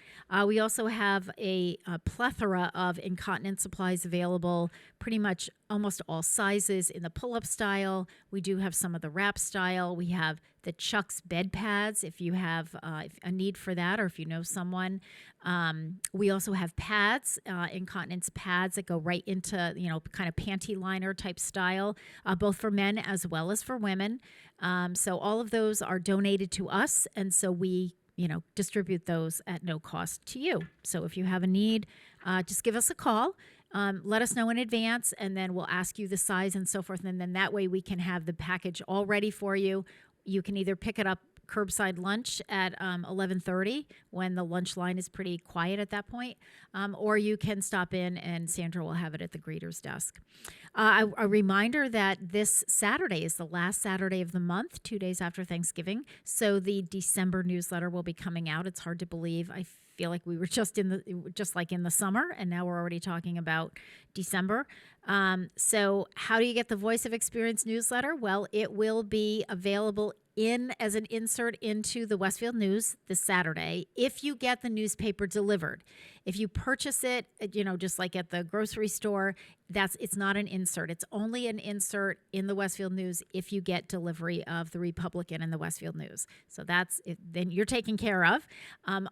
We also have a plethora of incontinence supplies available, pretty much almost all sizes in the pull-up style. We do have some of the wrap style. We have the Chuck's bed pads if you have a need for that, or if you know someone. We also have pads, incontinence pads that go right into, kind of panty liner type style, both for men as well as for women. So all of those are donated to us, and so we distribute those at no cost to you. So if you have a need, just give us a call. Let us know in advance, and then we'll ask you the size and so forth, and then that way we can have the package all ready for you. You can either pick it up curbside lunch at 11:30 when the lunch line is pretty quiet at that point, or you can stop in and Sandra will have it at the greeter's desk. A reminder that this Saturday is the last Saturday of the month, 2 days after Thanksgiving, so the December newsletter will be coming out. It's hard to believe. I feel like we were just like in the summer, and now we're already talking about December. So how do you get the Voice of Experience newsletter? Well, it will be available as an insert into the Westfield News this Saturday if you get the newspaper delivered. If you purchase it, just like at the grocery store, it's not an insert. It's only an insert in the Westfield News if you get delivery of the Republican and the Westfield News. So that's it, then you're taken care of.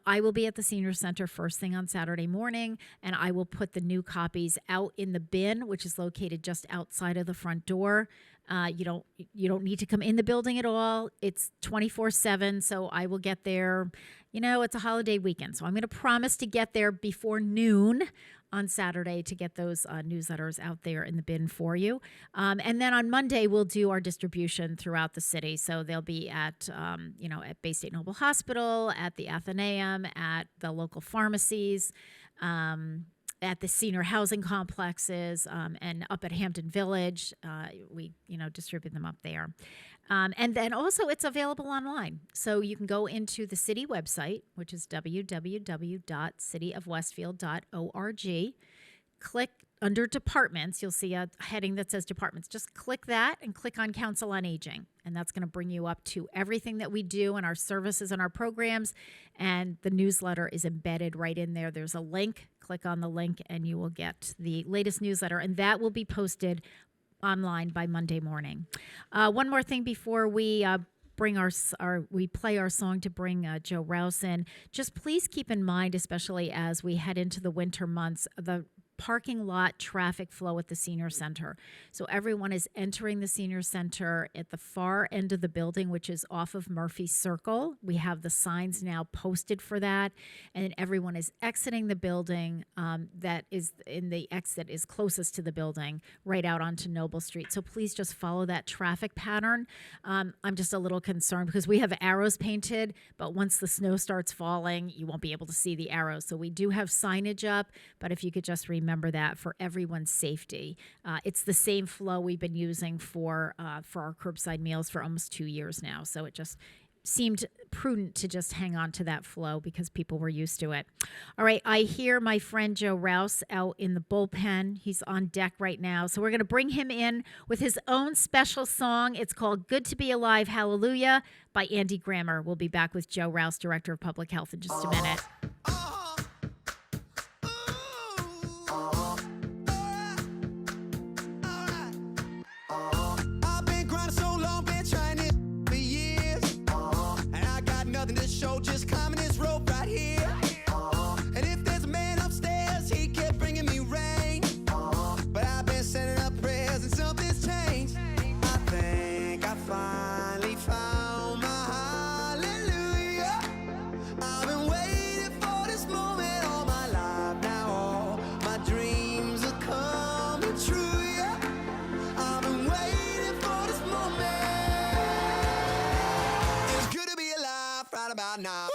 I will be at the Senior Center first thing on Saturday morning, and I will put the new copies out in the bin, which is located just outside of the front door. You don't need to come in the building at all. It's 24/7, so I will get there, it's a holiday weekend. So I'm going to promise to get there before noon on Saturday to get those newsletters out there in the bin for you. And then on Monday, we'll do our distribution throughout the city. So they'll be at, at Bay State Noble Hospital, at the Athenaeum, at the local pharmacies, at the senior housing complexes, and up at Hampton Village. We distribute them up there. And then also it's available online. So you can go into the city website, which is www.cityofwestfield.org. Click under departments. You'll see a heading that says departments. Just click that and click on Council on Aging. And that's going to bring you up to everything that we do and our services and our programs. And the newsletter is embedded right in there. There's a link. Click on the link and you will get the latest newsletter. And that will be posted online by Monday morning. One more thing before we we play our song to bring Joe Rouse in. Just please keep in mind, especially as we head into the winter months, the parking lot traffic flow at the senior center. So everyone is entering the senior center at the far end of the building, which is off of Murphy Circle. We have the signs now posted for that, and everyone is exiting the building that is in the exit is closest to the building, right out onto Noble Street. So please just follow that traffic pattern. I'm just a little concerned because we have arrows painted, but once the snow starts falling, you won't be able to see the arrows. So we do have signage up, but if you could just remember that for everyone's safety. It's the same flow we've been using for our curbside meals for almost 2 years now. So it just seemed prudent to just hang on to that flow because people were used to it. All right, I hear my friend Joe Rouse out in the bullpen. He's on deck right now. So we're going to bring him in with his own special song. It's called Good to Be Alive, Hallelujah by Andy Grammer. We'll be back with Joe Rouse, Director of Public Health, in just a minute. Show just climbing this rope right here. And if there's a man upstairs, he kept bringing me rain. But I've been sending up prayers and something's changed. I think I finally found my hallelujah. I've been waiting for this moment all my life. Now all my dreams are coming true, yeah. I've been waiting for this moment. It's good to be alive right about now.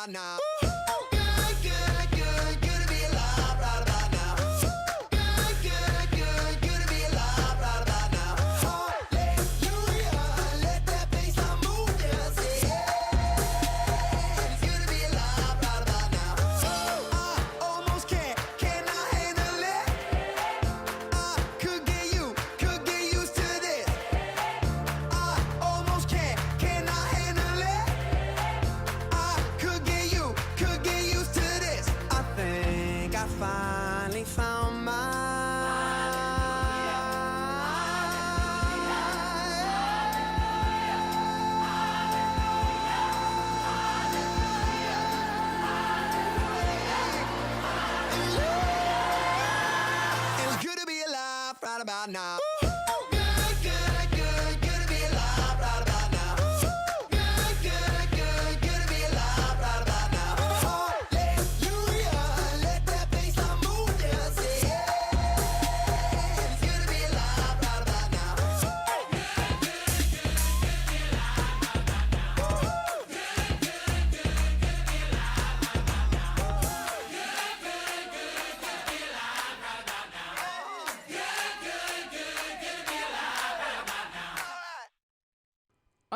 Now. About now.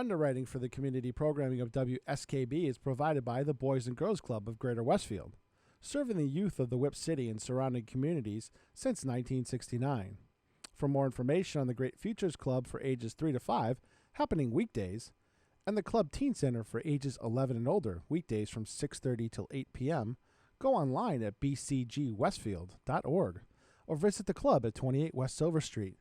Underwriting for the community programming of WSKB is provided by the Boys and Girls Club of Greater Westfield, serving the youth of the Whip City and surrounding communities since 1969. For more information on the Great Futures Club for ages 3 to 5, happening weekdays, and the Club Teen Center for ages 11 and older, weekdays from 6:30 till 8 p.m., go online at bcgwestfield.org or visit the club at 28 West Silver Street.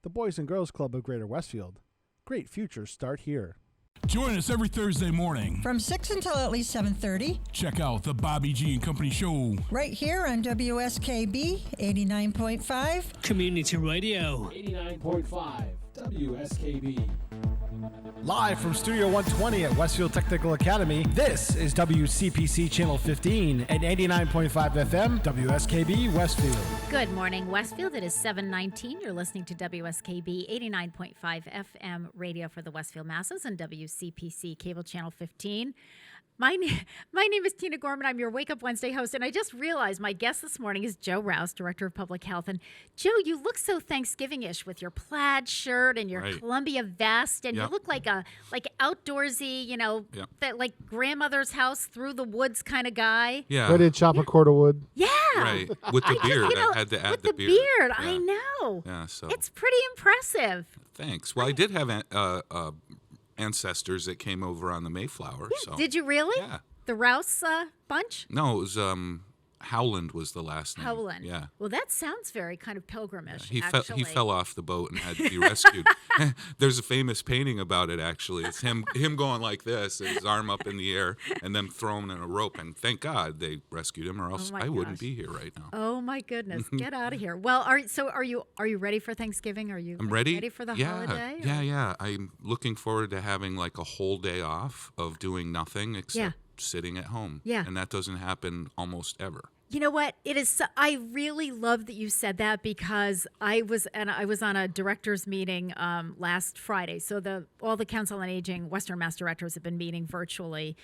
The Boys and Girls Club of Greater Westfield. Great futures start here. Join us every Thursday morning From 6 until at least 7:30. Check out the Bobby G and Company Show. Right here on WSKB 89.5. Community Radio. 89.5 WSKB. Live from Studio 120 at Westfield Technical Academy, this is WCPC Channel 15 at 89.5 FM, WSKB Westfield. Good morning, Westfield. It is 7:19. You're listening to WSKB 89.5 FM radio for the Westfield masses and WCPC Cable Channel 15. My name is Tina Gorman. I'm your Wake Up Wednesday host, and I just realized my guest this morning is Joe Rouse, Director of Public Health. And Joe, you look so Thanksgiving-ish with your plaid shirt and your Columbia vest, and you look like outdoorsy, that like grandmother's house through the woods kind of guy. Yeah. Ready to chop a cord of wood. Yeah. Right. With the beard. I had to add the beard. Yeah. I know. Yeah, so. It's pretty impressive. Thanks. Well, I did have ancestors that came over on the Mayflower. Yeah. So. Did you really? Yeah. The Rouse bunch? No, it was Howland was the last name. Howland. Yeah. Well, that sounds very kind of pilgrimage. He fell off the boat and had to be rescued. There's a famous painting about it, actually. It's him going like this, his arm up in the air, and then thrown in a rope. And thank God they rescued him, or else I wouldn't be here right now. Oh my goodness! Get out of here. Well, are you ready for Thanksgiving? I'm ready. Ready for the holiday? Yeah. I'm looking forward to having like a whole day off of doing nothing except sitting at home. Yeah. And that doesn't happen almost ever. You know what? It is. I really love that you said that, because I was on a directors meeting last Friday. So all the Council on Aging Western Mass directors have been meeting virtually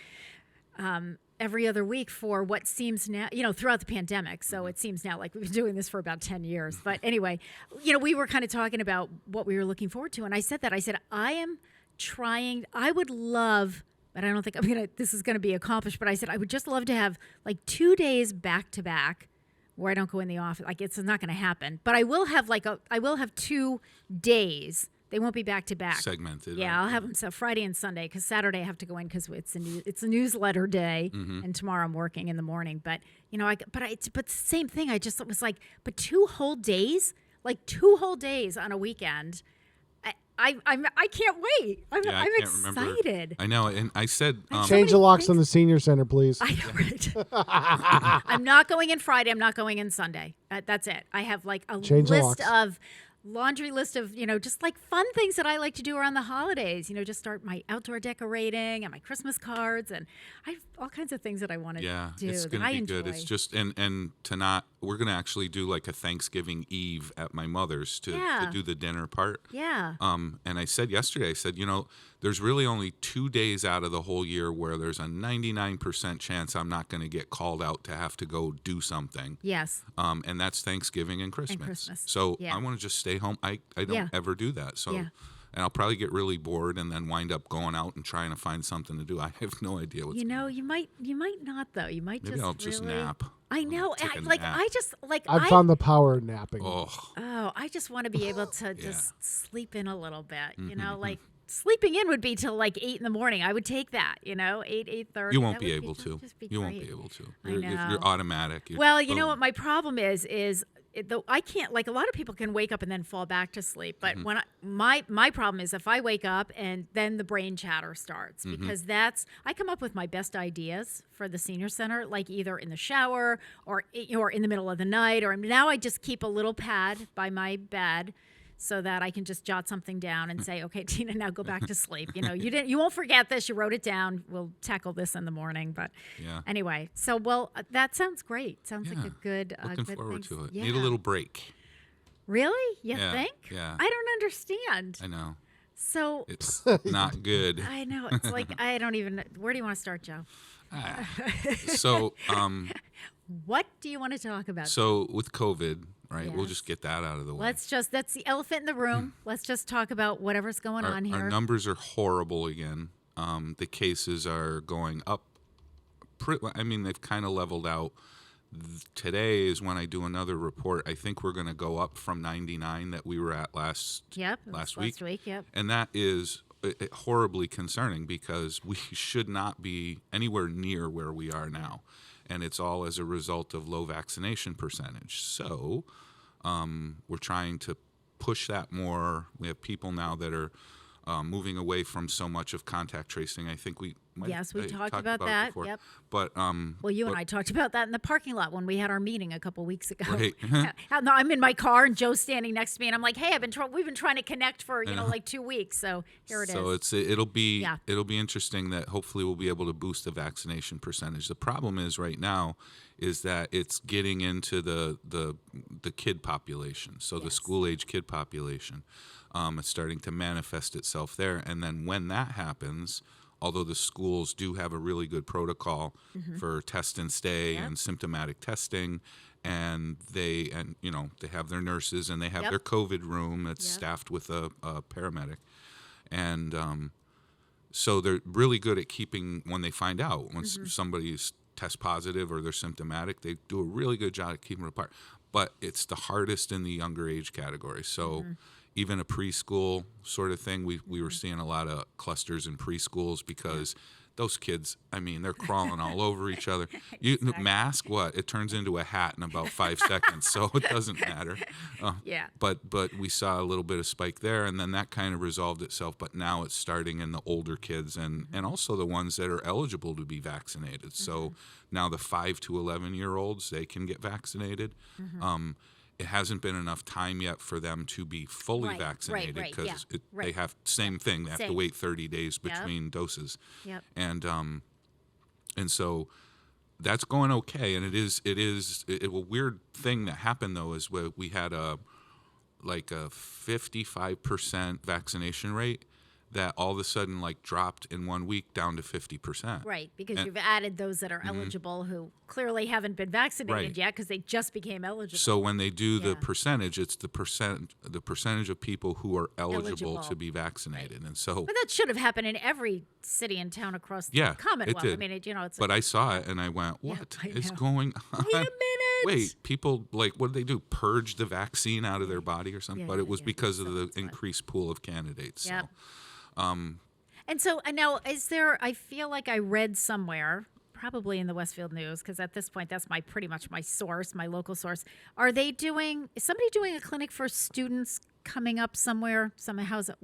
every other week for what seems now, throughout the pandemic. So it seems now like we've been doing this for about 10 years. But anyway, we were kind of talking about what we were looking forward to, and I said I am trying. I would love. But I don't think this is going to be accomplished. But I said I would just love to have like 2 days back to back where I don't go in the office. Like it's not going to happen. But I will have 2 days. They won't be back to back. Segmented. Yeah, I'll have them so Friday and Sunday, because Saturday I have to go in because it's a newsletter day, and tomorrow I'm working in the morning. But but the same thing. I just was like, but 2 whole days, like 2 whole days on a weekend. I can't wait. I'm excited. Remember. I know, and I said change the locks on the senior center, please. I know, right? I'm not going in Friday. I'm not going in Sunday. That's it. I have like a laundry list of just like fun things that I like to do around the holidays. Just start my outdoor decorating and my Christmas cards, and I have all kinds of things that I want to do. Yeah, it's going to be good. It's just and we're going to actually do like a Thanksgiving Eve at my mother's to do the dinner part. Yeah. And I said yesterday, there's really only 2 days out of the whole year where there's a 99% chance I'm not going to get called out to have to go do something. Yes. And that's Thanksgiving and Christmas. So I want to just stay home. I don't ever do that. So, and I'll probably get really bored and then wind up going out and trying to find something to do. I have no idea what's going on. You might not though. You might Maybe I'll just nap. I know. I've found the power of napping. Oh, I just want to be able to just sleep in a little bit. Like sleeping in would be till like 8 in the morning. I would take that. 8:30. You won't be able to. You won't be able to. You're automatic. Well, you know what my problem is though I can't, like a lot of people can wake up and then fall back to sleep, but when my problem is if I wake up and then the brain chatter starts, because I come up with my best ideas for the senior center, like either in the shower or in the middle of the night, or now I just keep a little pad by my bed so that I can just jot something down and say, okay, Tina, now go back to sleep. You won't forget this. You wrote it down. We'll tackle this in the morning. But anyway, so, that sounds great. Sounds like a good Looking good forward thing. to it. Need a little break. Really? You think? Yeah. I don't understand. I know. So it's not good. I know. It's like, I don't even, where do you want to start, Joe? So, what do you want to talk about? So with COVID, right? We'll just get that out of the way. That's the elephant in the room. Let's just talk about whatever's going on here. Our numbers are horrible again. The cases are going up. They've kind of leveled out. Today is when I do another report. I think we're going to go up from 99 that we were at last week. Yep. And that is horribly concerning because we should not be anywhere near where we are now. And it's all as a result of low vaccination percentage. So we're trying to push that more. We have people now that are moving away from so much of contact tracing. I think we might talked about that. Before. Yep. But and I talked about that in the parking lot when we had our meeting a couple weeks ago. Right. No, I'm in my car and Joe's standing next to me, and I'm like, "Hey, we've been trying to connect for like 2 weeks, so here it is." So it'll be interesting that hopefully we'll be able to boost the vaccination percentage. The problem is right now is that it's getting into the kid population, so the school age kid population. It's starting to manifest itself there, and then when that happens, although the schools do have a really good protocol for test and stay and symptomatic testing, and they have their nurses and they have their COVID room that's staffed with a paramedic, and so they're really good at keeping when they find out when somebody's test positive or they're symptomatic. They do a really good job at keeping it apart, but it's the hardest in the younger age category. So. Even a preschool sort of thing, we were seeing a lot of clusters in preschools because those kids, they're crawling all over each other. Mask, it turns into a hat in about 5 seconds, so it doesn't matter. But we saw a little bit of spike there, and then that kind of resolved itself. But now it's starting in the older kids and also the ones that are eligible to be vaccinated. So now the 5 to 11-year-olds, they can get vaccinated. It hasn't been enough time yet for them to be fully vaccinated because they have same thing. They have to wait 30 days between doses. Yep. And so that's going okay. And a weird thing that happened though is we had a 55% vaccination rate that all of a sudden dropped in 1 week down to 50%. Right, because you've added those that are eligible who clearly haven't been vaccinated yet because they just became eligible. So when they do the percentage, it's the percentage of people who are eligible to be vaccinated, and so. But that should have happened in every city and town across the Commonwealth. It did. It's. But I saw it and I went, "What is going on?" Wait a minute. Wait, people what did they do? Purge the vaccine out of their body or something? But it was because of the increased pool of candidates. So. And so now, I feel like I read somewhere, probably in the Westfield News, because at this point, that's pretty much my source, my local source. Is somebody doing a clinic for students coming up somewhere? How's it?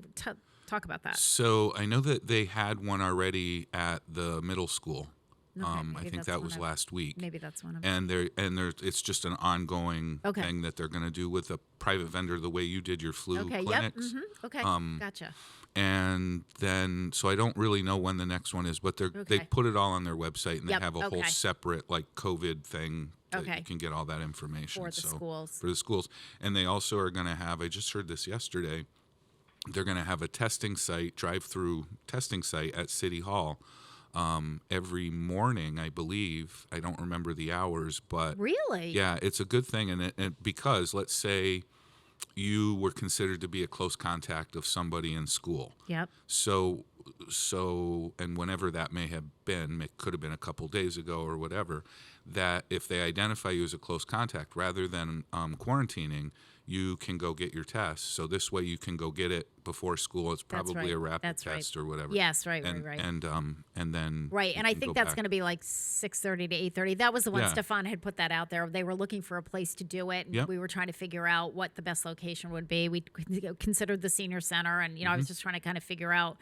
Talk about that. So I know that they had one already at the middle school. Okay, I think that was last week. Maybe that's one of them. And it's just an ongoing thing that they're going to do with a private vendor, the way you did your flu clinics. Yep. Mm-hmm. Okay. Gotcha. And then, so I don't really know when the next one is, but they put it all on their website, and they have a whole separate COVID thing that you can get all that information for the schools. For the schools, and they also are going to have. I just heard this yesterday. They're going to have a drive-through testing site at City Hall every morning, I believe. I don't remember the hours, but really, yeah, it's a good thing, and because let's say you were considered to be a close contact of somebody in school. Yep. So, and whenever that may have been, it could have been a couple days ago or whatever, that if they identify you as a close contact, rather than quarantining, you can go get your test. So this way you can go get it before school. It's probably a rapid test or whatever. Yes, right. And then and I think that's going to be 6:30 to 8:30. That was the one Stefan had put that out there. They were looking for a place to do it, and we were trying to figure out what the best location would be. We considered the senior center, and I was just trying to kind of figure out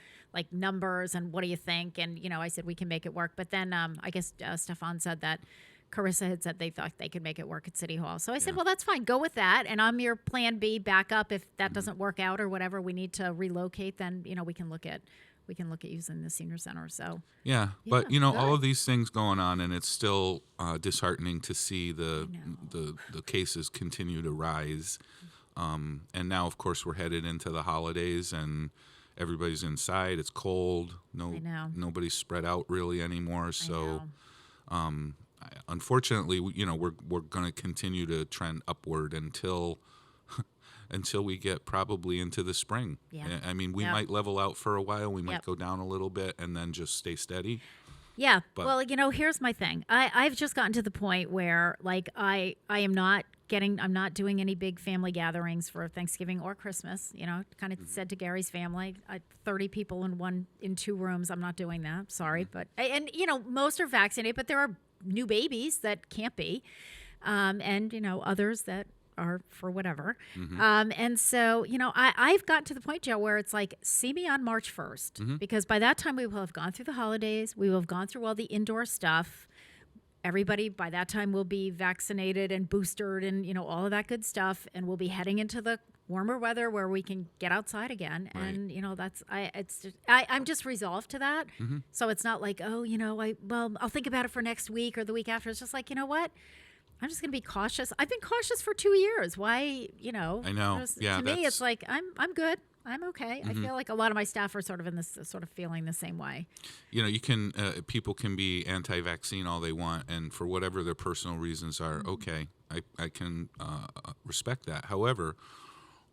numbers and what do you think, and I said we can make it work. But then I guess Stefan said that Carissa had said they thought they could make it work at City Hall. So I said, well, that's fine. Go with that. And I'm your plan B backup. If that doesn't work out or whatever, we need to relocate, then, we can look at using the senior center. So but all of these things going on, and it's still disheartening to see the cases continue to rise. And now, of course, we're headed into the holidays, and everybody's inside. It's cold. Nobody's spread out really anymore. So unfortunately, we're going to continue to trend upward until we get probably into the spring. Yeah. I mean, we might level out for a while. We might go down a little bit and then just stay steady. Yeah. But, well, here's my thing. I've just gotten to the point where, like, I'm not doing any big family gatherings for Thanksgiving or Christmas. Kind of said to Gary's family, 30 people in 2 rooms. I'm not doing that. Sorry. But, and most are vaccinated, but there are new babies that can't be. And, others that are for whatever. And so, I've gotten to the point, Joe, where it's like, see me on March 1st, because by that time we will have gone through the holidays. We will have gone through all the indoor stuff. Everybody by that time will be vaccinated and boosted and, all of that good stuff. And we'll be heading into the warmer weather where we can get outside again. Right. And, I'm just resolved to that. So it's not like, I'll think about it for next week or the week after. It's just like, you know what? I'm just going to be cautious. I've been cautious for 2 years. Why, I know. To me, it's like, I'm good. I'm okay. I feel like a lot of my staff are sort of in this sort of feeling the same way. You can, people can be anti-vaccine all they want, and for whatever their personal reasons are, okay, I can respect that. However,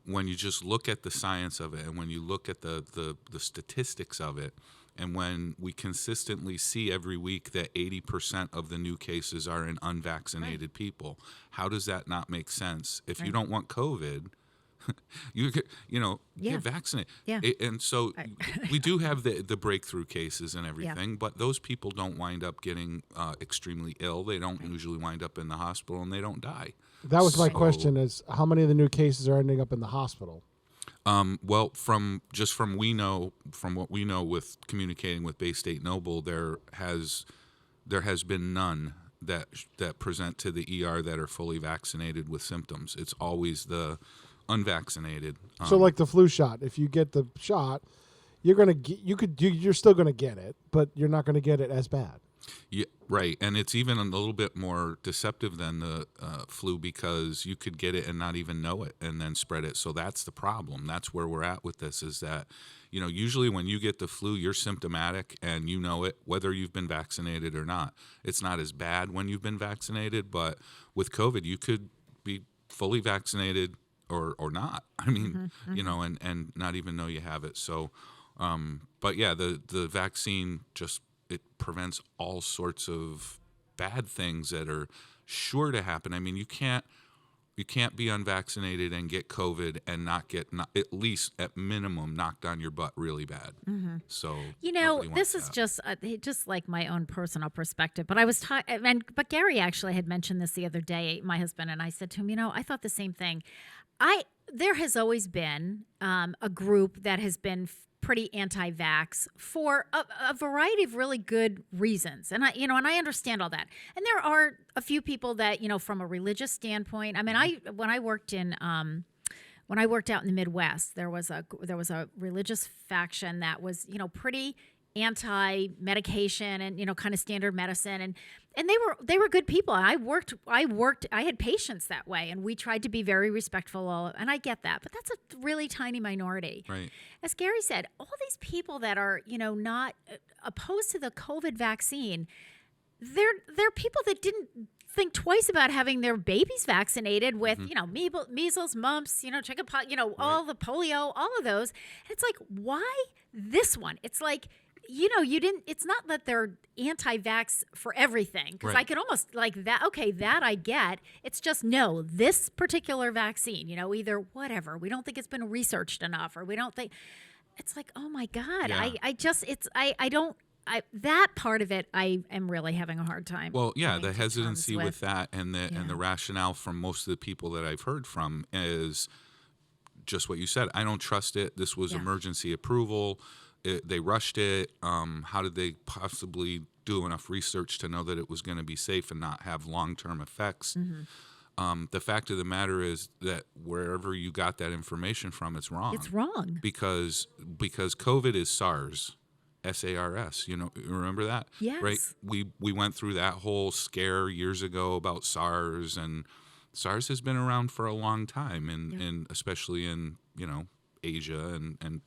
when you just look at the science of it, and when you look at the statistics of it, and when we consistently see every week that 80% of the new cases are in unvaccinated people, how does that not make sense? If you don't want COVID, get vaccinated. Yeah. And so we do have the breakthrough cases and everything, but those people don't wind up getting extremely ill. They don't usually wind up in the hospital, and they don't die. That was my question: is how many of the new cases are ending up in the hospital? Well, from what we know with communicating with Bay State Noble, there has been none that present to the ER that are fully vaccinated with symptoms. It's always the unvaccinated. So, like the flu shot, if you get the shot, you're still gonna get it, but you're not gonna get it as bad. Yeah, right. And it's even a little bit more deceptive than the flu, because you could get it and not even know it and then spread it. So that's the problem. That's where we're at with this, is that, usually when you get the flu, you're symptomatic and you know it, whether you've been vaccinated or not. It's not as bad when you've been vaccinated, but with COVID, you could be fully vaccinated or not. I mean, and not even know you have it. So, but yeah, the vaccine it prevents all sorts of bad things that are sure to happen. I mean, you can't be unvaccinated and get COVID and not get at least at minimum knocked on your butt really bad. So this is just like my own personal perspective. But I was but Gary actually had mentioned this the other day, my husband, and I said to him, I thought the same thing. There has always been a group that has been pretty anti-vax for a variety of really good reasons. And I understand all that. And there are a few people that, from a religious standpoint, I mean, when I worked out in the Midwest, there was a religious faction that was, pretty anti-medication and, kind of standard medicine. And they were good people. And I had patients that way, and we tried to be very respectful. And I get that, but that's a really tiny minority. Right. As Gary said, all these people that are, not opposed to the COVID vaccine, they're people that didn't think twice about having their babies vaccinated with, measles, mumps, chickenpox, all the polio, all of those. And it's like, why this one? It's like, it's not that they're anti-vax for everything, because I could almost like that. Okay, that I get. It's just, no, this particular vaccine, either whatever, we don't think it's been researched enough, or we don't think, it's like, oh my God, Yeah. That part of it, I am really having a hard time. Well, yeah, the hesitancy with that and the rationale from most of the people that I've heard from is just what you said. I don't trust it. This was emergency approval. They rushed it. How did they possibly do enough research to know that it was going to be safe and not have long-term effects? The fact of the matter is that wherever you got that information from, it's wrong. It's wrong. Because COVID is SARS. SARS, you remember that? Yes. Right? We went through that whole scare years ago about SARS, and SARS has been around for a long time, and especially in Asia, and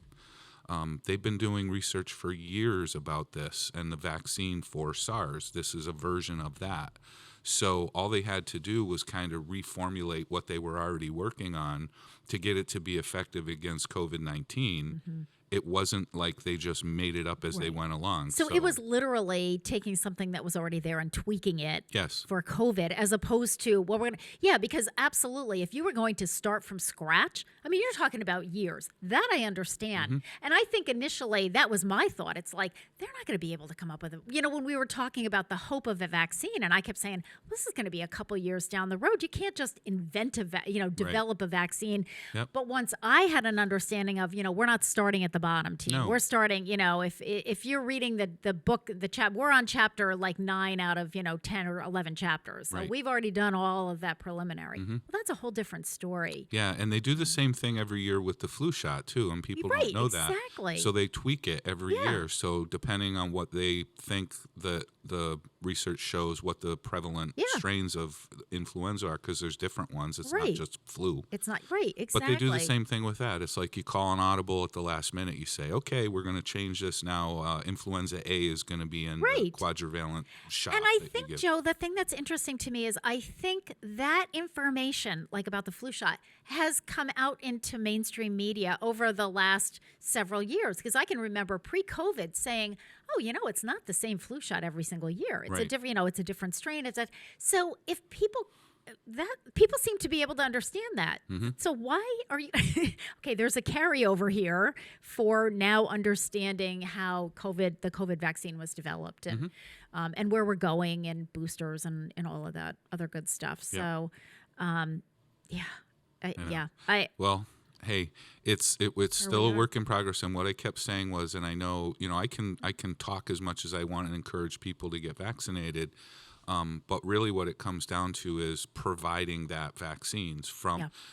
they've been doing research for years about this, and the vaccine for SARS, this is a version of that. So all they had to do was kind of reformulate what they were already working on to get it to be effective against COVID-19. It wasn't like they just made it up as they went along. So it was literally taking something that was already there and tweaking it for COVID, as opposed to what we're going to, because absolutely, if you were going to start from scratch, I mean, you're talking about years. That I understand. And I think initially that was my thought. It's like, they're not going to be able to come up with it. You know, when we were talking about the hope of a vaccine, and I kept saying, this is going to be a couple years down the road. You can't just invent develop a vaccine. But once I had an understanding of, we're not starting at the bottom, team. No. We're starting, if you're reading the book, we're on chapter like 9 out of, 10 or 11 chapters. So we've already done all of that preliminary. Well, that's a whole different story. Yeah, and they do the same thing every year with the flu shot too, and people don't know that. So they tweak it every year. So depending on what they think the research shows what the prevalent strains of influenza are, because there's different ones. It's not just flu. It's not exactly. But they do the same thing with that. It's like you call an audible at the last minute. You say, okay, we're going to change this now. Influenza A is going to be in the quadrivalent shot. And I think, Joe, the thing that's interesting to me is I think that information, like about the flu shot, has come out into mainstream media over the last several years. Because I can remember pre-COVID saying, it's not the same flu shot every single year. It's a different, it's a different strain. So if people seem to be able to understand that. So why are you okay? There's a carryover here for now understanding how the COVID vaccine was developed and where we're going and boosters and all of that other good stuff. So, well, hey, it's still a work in progress. And what I kept saying was, and I know, I can talk as much as I want and encourage people to get vaccinated. But really what it comes down to is providing that vaccines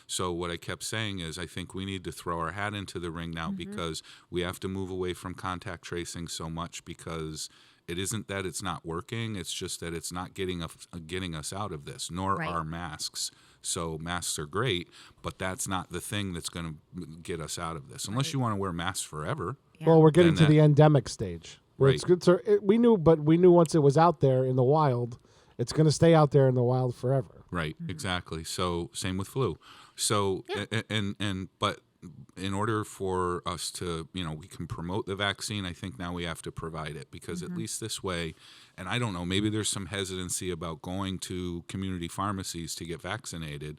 So what I kept saying is I think we need to throw our hat into the ring now because we have to move away from contact tracing so much, because it isn't that it's not working. It's just that it's not getting us out of this, nor are masks. So masks are great, but that's not the thing that's going to get us out of this, unless you want to wear masks forever. Well, we're getting to the endemic stage. Where it's good. So we knew once it was out there in the wild, it's going to stay out there in the wild forever. Right, exactly. So same with flu. So but in order for us to, we can promote the vaccine, I think now we have to provide it, because at least this way, and I don't know, maybe there's some hesitancy about going to community pharmacies to get vaccinated,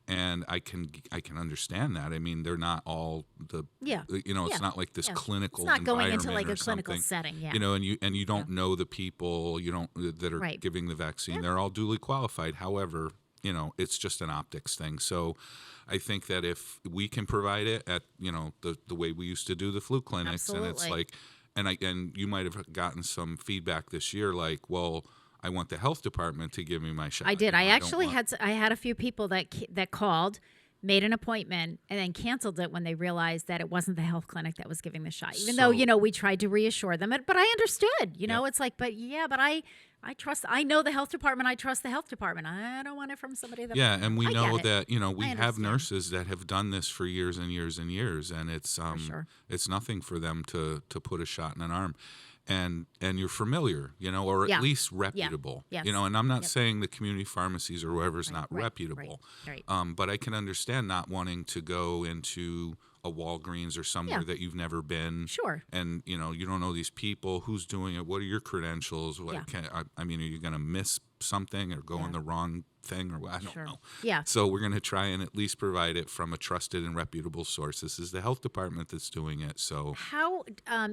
and I can understand that. I mean, they're not all it's not like this clinical environment. It's not going into like a clinical setting, and you don't know the people that are giving the vaccine. They're all duly qualified. However, it's just an optics thing. So I think that if we can provide it at, the way we used to do the flu clinics, and it's like, and you might have gotten some feedback this year, like, well, I want the health department to give me my shot. I did. I actually had a few people that called, made an appointment, and then canceled it when they realized that it wasn't the health clinic that was giving the shot. Even though, we tried to reassure them, but I understood, it's like, but I know the health department. I trust the health department. I don't want it from somebody that. Yeah, and we know that, we have nurses that have done this for years and years and years, and it's it's nothing for them to put a shot in an arm. And you're familiar, or at least reputable, and I'm not saying the community pharmacies or whoever's not reputable, but I can understand not wanting to go into a Walgreens or somewhere that you've never been. Sure. And, you don't know these people, who's doing it, what are your credentials? I mean, are you going to miss something or go on the wrong thing, or I don't know. Yeah. So we're going to try and at least provide it from a trusted and reputable source. This is the health department that's doing it. So how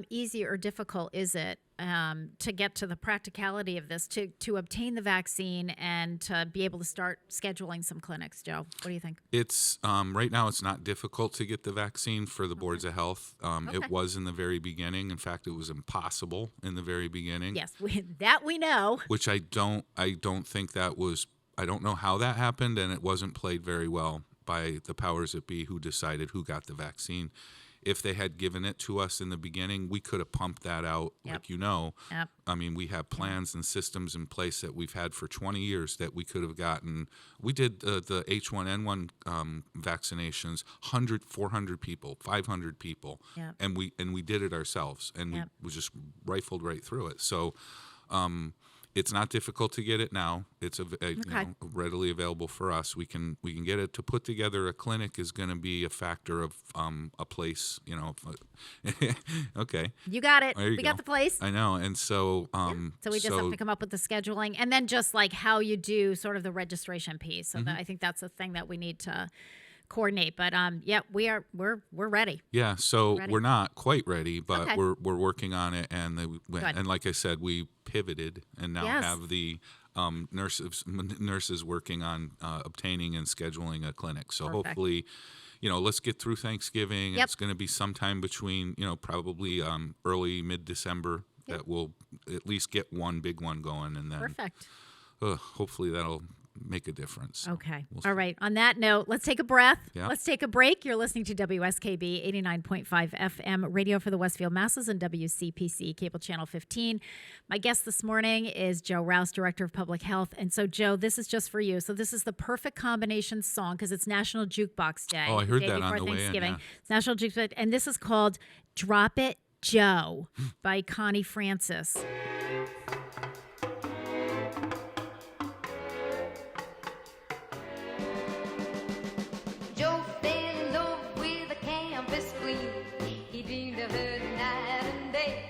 easy or difficult is it to get to the practicality of this, to obtain the vaccine and to be able to start scheduling some clinics, Joe? What do you think? It's right now it's not difficult to get the vaccine for the boards of health. It was in the very beginning. In fact, it was impossible in the very beginning. Yes, that we know. Which I don't think that was. I don't know how that happened, and it wasn't played very well by the powers that be who decided who got the vaccine. if they had given it to us in the beginning, we could have pumped that out, like Yep. I mean, we have plans and systems in place that we've had for 20 years that we could have gotten. We did the H1N1 vaccinations, 400 people, 500 people, Yep. and we did it ourselves, and we just rifled right through it. So it's not difficult to get it now. It's readily available for us. We can get it. To put together a clinic is going to be a factor of a place. Okay. You got it. We got the place. I know, and so So we just have to come up with the scheduling, and then just like how you do sort of the registration piece. So that, I think that's a thing that we need to coordinate. But we're ready. Yeah, so we're not quite ready, but Okay. we're working on it, and and like I said, we pivoted and now have the nurses working on obtaining and scheduling a clinic. So hopefully, let's get through Thanksgiving. Yep. It's going to be sometime between probably early mid-December that we'll at least get one big one going, and then Perfect. Hopefully that'll make a difference. So Okay. we'll All right. On that note, let's take a breath. Yeah. Let's take a break. You're listening to WSKB 89.5 FM radio for the Westfield Masses and WCPC cable channel 15. My guest this morning is Joe Rouse, Director of Public Health. And so, Joe, this is just for you. So this is the perfect combination song because it's National Jukebox Day. Oh, I heard day that before on the way in, Thanksgiving. yeah. It's National Jukebox, and this is called "Drop It, Joe" by Connie Francis. Joe fell in love with a campus queen. He dreamed of her night and day.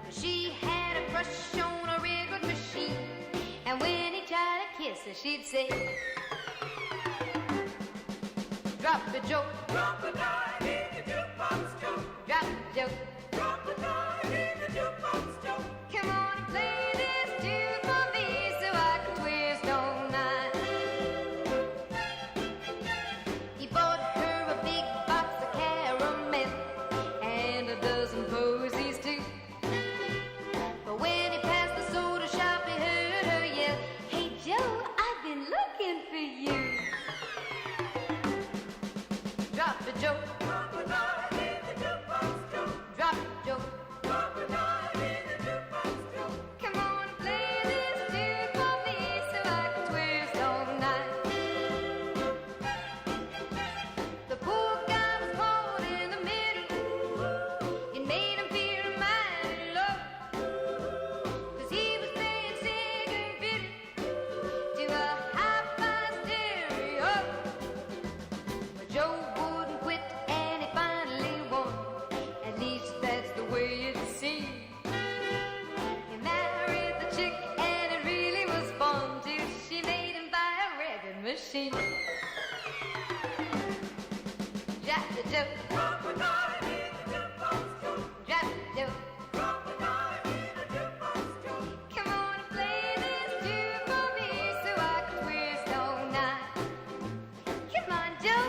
She had a crush on a record machine, and when he tried to kiss her, she'd say, "Drop the Joe, drop the dime in the jukebox, Joe. Drop the Joe, drop the dime in the jukebox, Joe. Come on and play this tune for me so I can twist all night." He bought her a big box of caramel and a dozen posies too. But when he passed the soda shop, he heard her yell, "Hey Joe, I've been looking for you." Drop the Joe, drop the dime in the jukebox, Joe. Drop the Joe, drop the dime in the jukebox, Joe. Come on and play this tune for me so I can twist all night. The poor guy was caught in the middle. It made him feel mighty low, 'cause he was playing second fiddle to a hi-fi stereo. But Joe wouldn't quit and he finally won. At least that's the way it seemed. He married the chick and it really was fun till she made him buy a record machine. Drop the Joe, drop the dime in the jukebox, Joe. Drop the Joe, drop the dime in the jukebox, Joe. Come on and play this tune for me so I can twist all night. Come on, Joe,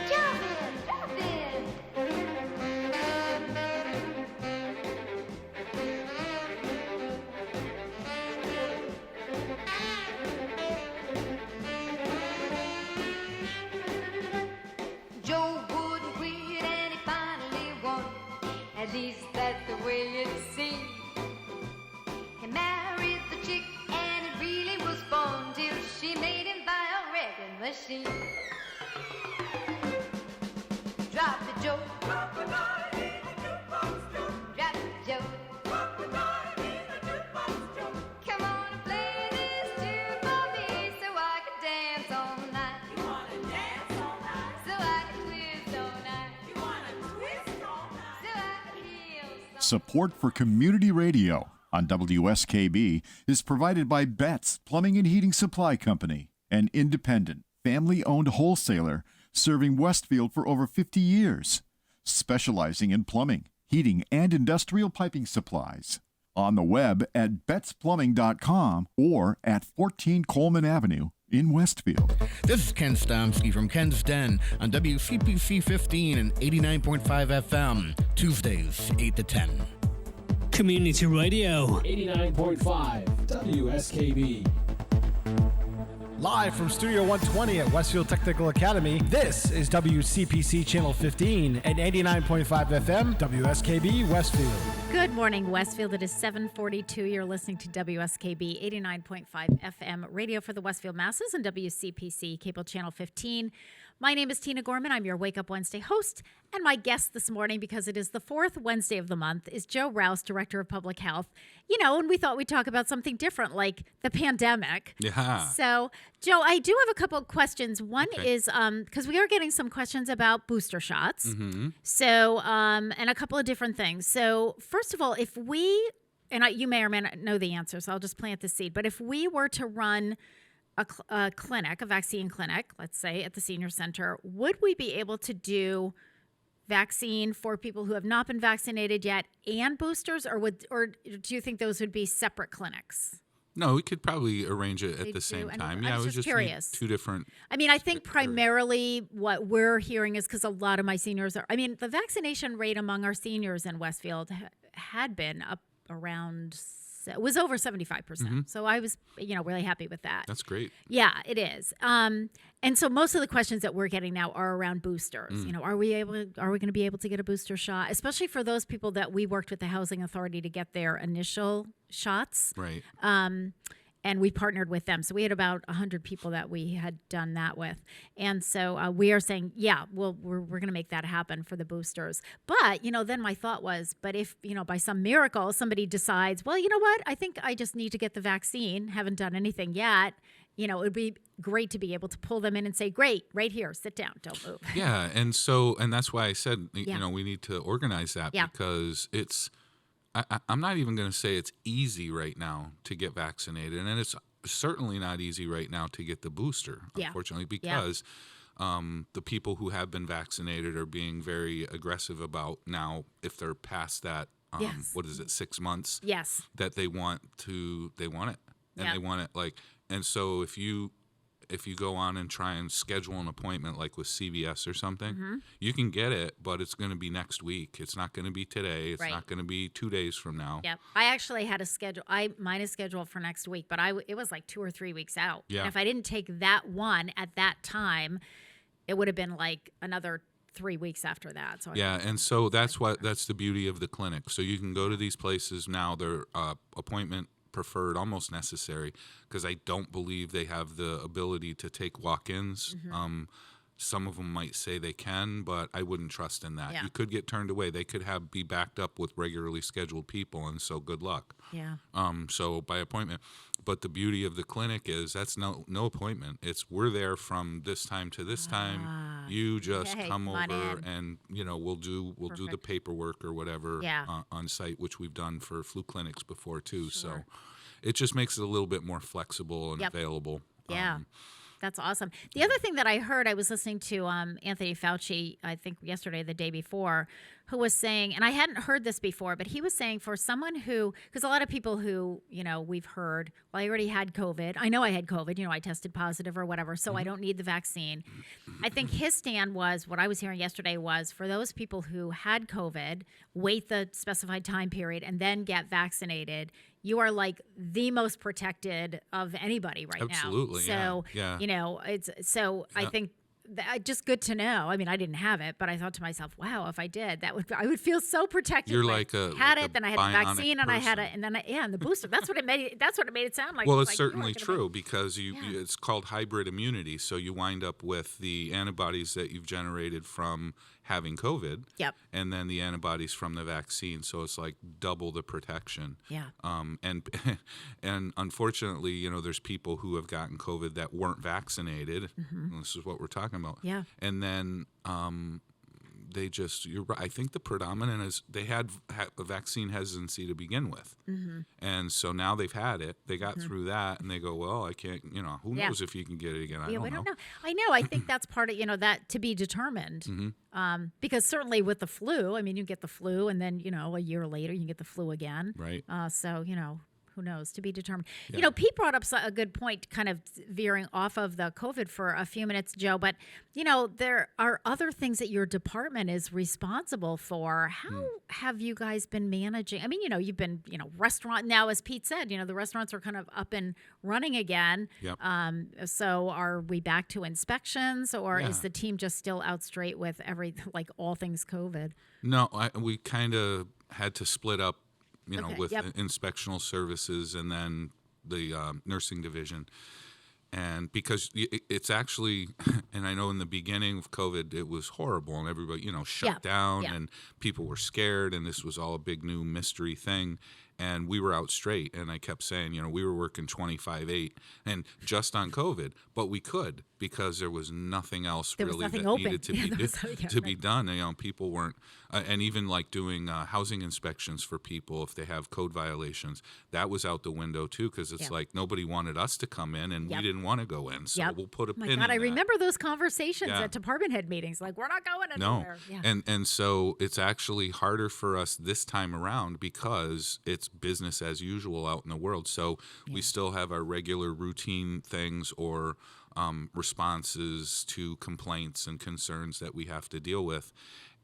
drop it, drop it. Joe wouldn't quit and he finally won. At least that's the way it seemed. He married the chick and it really was fun till she made him buy a record machine. Drop the Joe, drop the dime in the jukebox, Joe. Drop the Joe, drop the dime in the jukebox, Joe. Come on and play this tune for me so I can dance all night. You wanna dance all night? So I can twist all night. You wanna twist all night? So I can feel. Support for community radio on WSKB is provided by Betts Plumbing and Heating Supply Company, an independent, family-owned wholesaler serving Westfield for over 50 years, specializing in plumbing, heating, and industrial piping supplies. On the web at bettsplumbing.com or at 14 Coleman Avenue in Westfield. This is Ken Stomsky from Ken's Den on WCPC 15 and 89.5 FM, Tuesdays 8 to 10. Community Radio. 89.5 WSKB. Live from Studio 120 at Westfield Technical Academy, this is WCPC Channel 15 and 89.5 FM, WSKB Westfield. Good morning, Westfield. It is 7:42. You're listening to WSKB 89.5 FM radio for the Westfield Masses and WCPC Cable Channel 15. My name is Tina Gorman. I'm your Wake Up Wednesday host, and my guest this morning, because it is the fourth Wednesday of the month, is Joe Rouse, Director of Public Health. You know, and we thought we'd talk about something different, like the pandemic. Yeah. So, Joe, I do have a couple of questions. One is because we are getting some questions about booster shots. Mm-hmm. So, and a couple of different things. So, first of all, if we, and you may or may not know the answer, so I'll just plant the seed, but if we were to run a clinic, a vaccine clinic, let's say at the senior center, would we be able to do vaccine for people who have not been vaccinated yet and boosters, or do you think those would be separate clinics? No, we could probably arrange it at the same And time. I Yeah, was we just just curious. need two different. I mean, I think primarily what we're hearing is because a lot of my seniors are, I mean, the vaccination rate among our seniors in Westfield had been up around, it was over 75%. Mm-hmm. So I was, really happy with that. That's great. Yeah, it is. And so most of the questions that we're getting now are around boosters. Are we going to be able to get a booster shot, especially for those people that we worked with the Housing Authority to get their initial shots? Right. And we partnered with them. So we had about 100 people that we had done that with. And so we are saying, yeah, well, we're going to make that happen for the boosters. But, then my thought was, but if, by some miracle, somebody decides, well, you know what? I think I just need to get the vaccine, haven't done anything yet. It would be great to be able to pull them in and say, great, right here, sit down, don't move. Yeah. And that's why I said, we need to organize that because it's, I'm not even going to say it's easy right now to get vaccinated, and it's certainly not easy right now to get the booster, unfortunately, because the people who have been vaccinated are being very aggressive about now if they're past that, 6 months? Yes. That they want it, and they want it and so if you go on and try and schedule an appointment like with CVS or something, you can get it, but it's going to be next week. It's not going to be today. It's not going to be 2 days from now. Yep. I actually had a schedule. Mine is scheduled for next week, but it was like 2 or 3 weeks out. Yeah. And if I didn't take that one at that time, it would have been like another 3 weeks after that. So and so that's the beauty of the clinic. So you can go to these places now. They're appointment preferred, almost necessary, because I don't believe they have the ability to take walk-ins. Some of them might say they can, but I wouldn't trust in that. Yeah. You could get turned away. They could be backed up with regularly scheduled people, and so good luck. Yeah. So by appointment. But the beauty of the clinic is that's no appointment. We're there from this time to this time. You just come over and we'll do the paperwork or whatever on site, which we've done for flu clinics before too. Sure. So it just makes it a little bit more flexible and available. Yeah. That's awesome. The other thing that I heard, I was listening to Anthony Fauci, I think yesterday, the day before, who was saying, and I hadn't heard this before, but he was saying for someone who, because a lot of people who, we've heard, well, I already had COVID. I know I had COVID, I tested positive or whatever, so I don't need the vaccine. I think his stand was, what I was hearing yesterday was, for those people who had COVID, wait the specified time period and then get vaccinated, you are like the most protected of anybody right now. Absolutely. So, I think just good to know. I mean, I didn't have it, but I thought to myself, wow, if I did, I would feel so protected. You're like then I had the vaccine, and I had person. and the booster. That's what it made it sound like. Well, it's certainly true because it's called hybrid immunity. So you wind up with the antibodies that you've generated from having COVID, and then the antibodies from the vaccine. So it's like double the protection. Yeah. And unfortunately, there's people who have gotten COVID that weren't vaccinated. This is what we're talking about. Yeah. And then you're right. I think the predominant is they had a vaccine hesitancy to begin with. And so now they've had it. They got through that and they go, well, I can't, who knows if you can get it again? I don't know. I know. I think that's part of, that to be determined. Because certainly with the flu, I mean, you get the flu and then, a year later you get the flu again. Right. So, who knows, to be determined. Yeah. You know, Pete brought up a good point, kind of veering off of the COVID for a few minutes, Joe, but, you know, there are other things that your department is responsible for. How have you guys been managing? I mean, you know, you've been, you know, restaurant now, as Pete said, you know, the restaurants are kind of up and running again. Yep. So are we back to inspections, or Yeah. is the team just still out straight with like all things COVID? No, we kind of had to split up, you know, Okay, with yep. inspectional services and then the nursing division. And because it's actually, and I know in the beginning of COVID, it was horrible and everybody, you know, shut down and people were scared and this was all a big new mystery thing. And we were out straight. And I kept saying, you know, we were working 25/8 and just on COVID, but we could because there was nothing else There was really nothing that open. needed to Yeah, be there was- to be done. You know, people weren't, and even like doing housing inspections for people if they have code violations, that was out the window too because it's like nobody wanted us to come in and we didn't want to go in. So we'll put a Oh my pin God, in I that. remember those conversations Yeah. at department head meetings. Like, we're not going No, anywhere. Yeah. and so it's actually harder for us this time around because it's business as usual out in the world. So we still have our regular routine things or responses to complaints and concerns that we have to deal with.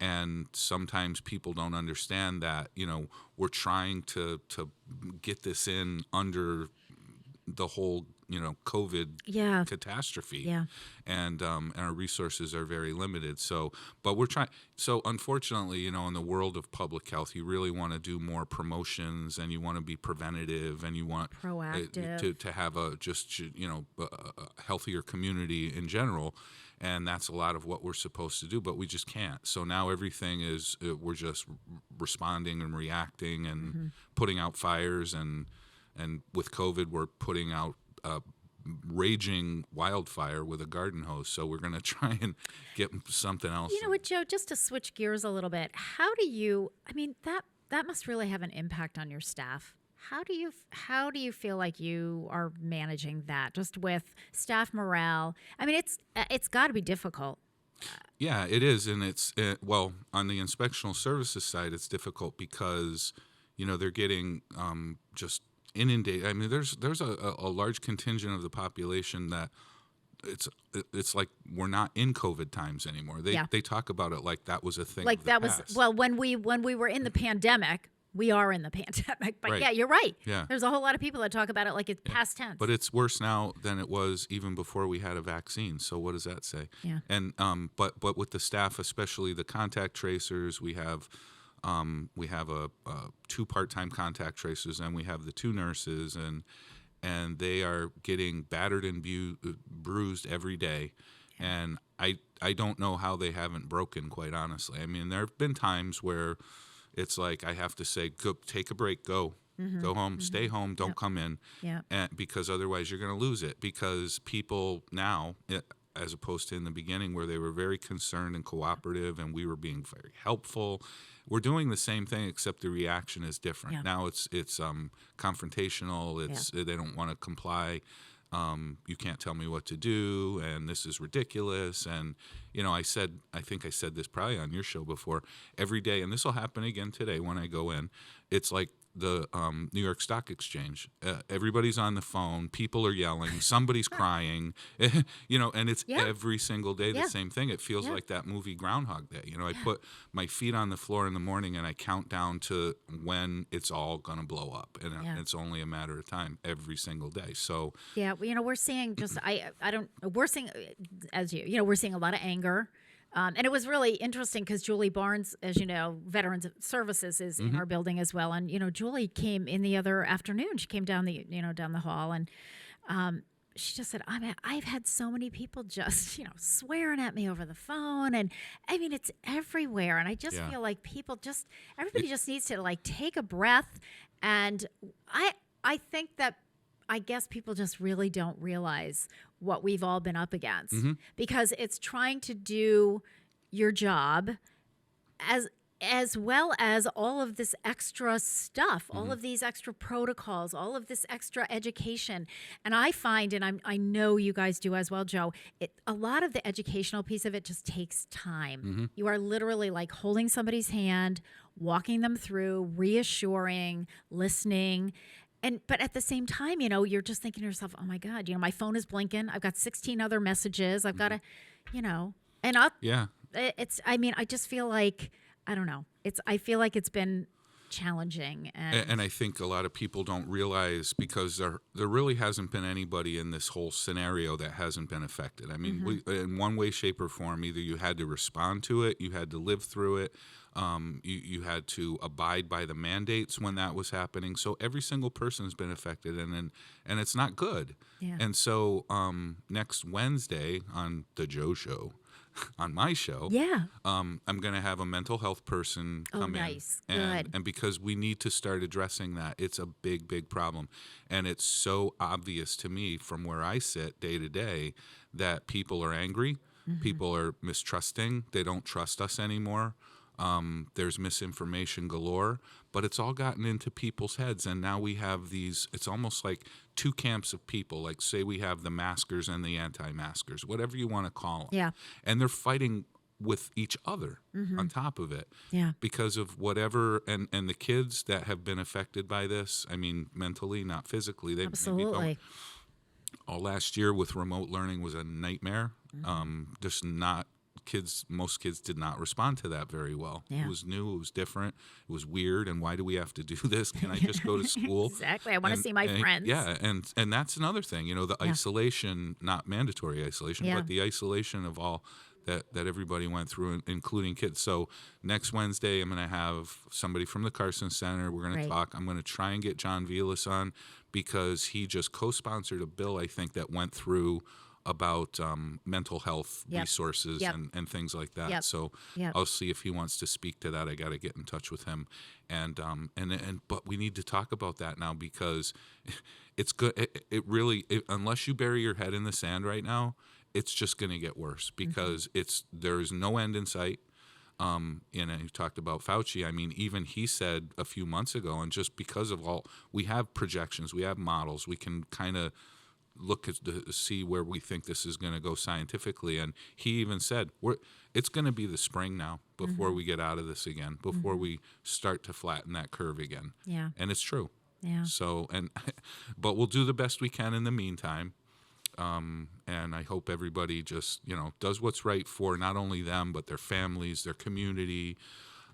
And sometimes people don't understand that, you know, we're trying to get this in under the whole, you know, COVID catastrophe. Yeah. And our resources are very limited. So, but we're trying. So, unfortunately, you know, in the world of public health, you really want to do more promotions, and you want to be preventative, and you want Proactive. to have a just, you know, a healthier community in general. And that's a lot of what we're supposed to do, but we just can't. So now everything is we're just responding and reacting and putting out fires, and with COVID, we're putting out raging wildfire with a garden hose. So we're going to try and get something else. You know what, Joe, just to switch gears a little bit, how do you, I mean, that must really have an impact on your staff. How do you feel like you are managing that just with staff morale? I mean, it's got to be difficult. Yeah, it is. And it's, well, on the inspectional services side, it's difficult because, you know, they're getting just inundated. I mean, there's a large contingent of the population that it's like we're not in COVID times anymore. They talk about it like that was a thing. Like of the that past. was, well, when we were in the pandemic, we are in the pandemic. But Right. yeah, you're right. Yeah. There's a whole lot of people that talk about it like it's past tense. But it's worse now than it was even before we had a vaccine. So what does that say? Yeah. And but with the staff, especially the contact tracers, we have a 2 part-time contact tracers, and we have the 2 nurses, and they are getting battered and bruised every day. And I don't know how they haven't broken, quite honestly. I mean, there have been times where it's like I have to say, go take a break, go home, stay home, don't come in, because otherwise you're going to lose it. Because people now, as opposed to in the beginning where they were very concerned and cooperative and we were being very helpful, we're doing the same thing except the reaction is different. Yeah. Now it's confrontational. They don't want to comply. You can't tell me what to do, and this is ridiculous. And, you know, I think I said this probably on your show before, every day, and this will happen again today when I go in, it's like the New York Stock Exchange. Everybody's on the phone, people are yelling, somebody's crying, you know, and it's every single day the same thing. It feels like that movie Groundhog Day. You know, I put my feet on the floor in the morning and I count down to when it's all going to blow up. And it's only a matter of time every single day. So, yeah, you know, we're seeing just, we're seeing, as you know, we're seeing a lot of anger. And it was really interesting because Julie Barnes, as you know, Veterans Services is in our building as well. And, you know, Julie came in the other afternoon. She came down the hall, and she just said, I've had so many people just, you know, swearing at me over the phone. And I mean, it's everywhere. And I just feel like everybody just needs to like take a breath. And I think that, I guess people just really don't realize what we've all been up against because it's trying to do your job as well as all of this extra stuff, all of these extra protocols, all of this extra education. And I find, and I know you guys do as well, Joe, a lot of the educational piece of it just takes time. You are literally like holding somebody's hand, walking them through, reassuring, listening. But at the same time, you're just thinking to yourself, oh my God, my phone is blinking. I've got 16 other messages. I've got to, and I just feel like, I don't know. I feel like it's been challenging. And I think a lot of people don't realize, because there really hasn't been anybody in this whole scenario that hasn't been affected. I mean, in one way, shape, or form, either you had to respond to it, you had to live through it, you had to abide by the mandates when that was happening. So every single person has been affected, and it's not good. Yeah. And so next Wednesday on the Joe Show, on my show, I'm going to have a mental health person come nice. in. And because we need to start addressing that. It's a big, big problem. And it's so obvious to me from where I sit day to day that people are angry, people are mistrusting, they don't trust us anymore. There's misinformation galore, but it's all gotten into people's heads. And now we have it's almost like two camps of people. Like, say we have the maskers and the anti-maskers, whatever you want to call them. Yeah. And they're fighting with each other on top of it. Yeah. Because of whatever, and the kids that have been affected by this, I mean, mentally, not physically. They Absolutely. All last year with remote learning was a nightmare. Just not. Most kids did not respond to that very well. Yeah. It was new, it was different, it was weird, and why do we have to do this? Can I just go to school? Exactly. I want to see my friends. Yeah, and that's another thing, the isolation, not mandatory isolation, but the isolation of all that everybody went through, including kids. So next Wednesday, I'm going to have somebody from the Carson Center. We're going to talk. I'm going to try and get John Vilas on, because he just co-sponsored a bill, I think, that went through about mental health resources and things like that. So I'll see if he wants to speak to that. I got to get in touch with him, but we need to talk about that now, because it's good. It really, unless you bury your head in the sand right now, it's just going to get worse, because there's no end in sight. You talked about Fauci. I mean, even he said a few months ago, and just because of we have projections, we have models, we can kind of look to see where we think this is going to go scientifically. And he even said, it's going to be the spring now before we get out of this again, before we start to flatten that curve again. Yeah. And it's true. Yeah. So, but we'll do the best we can in the meantime. And I hope everybody just, does what's right for not only them, but their families, their community.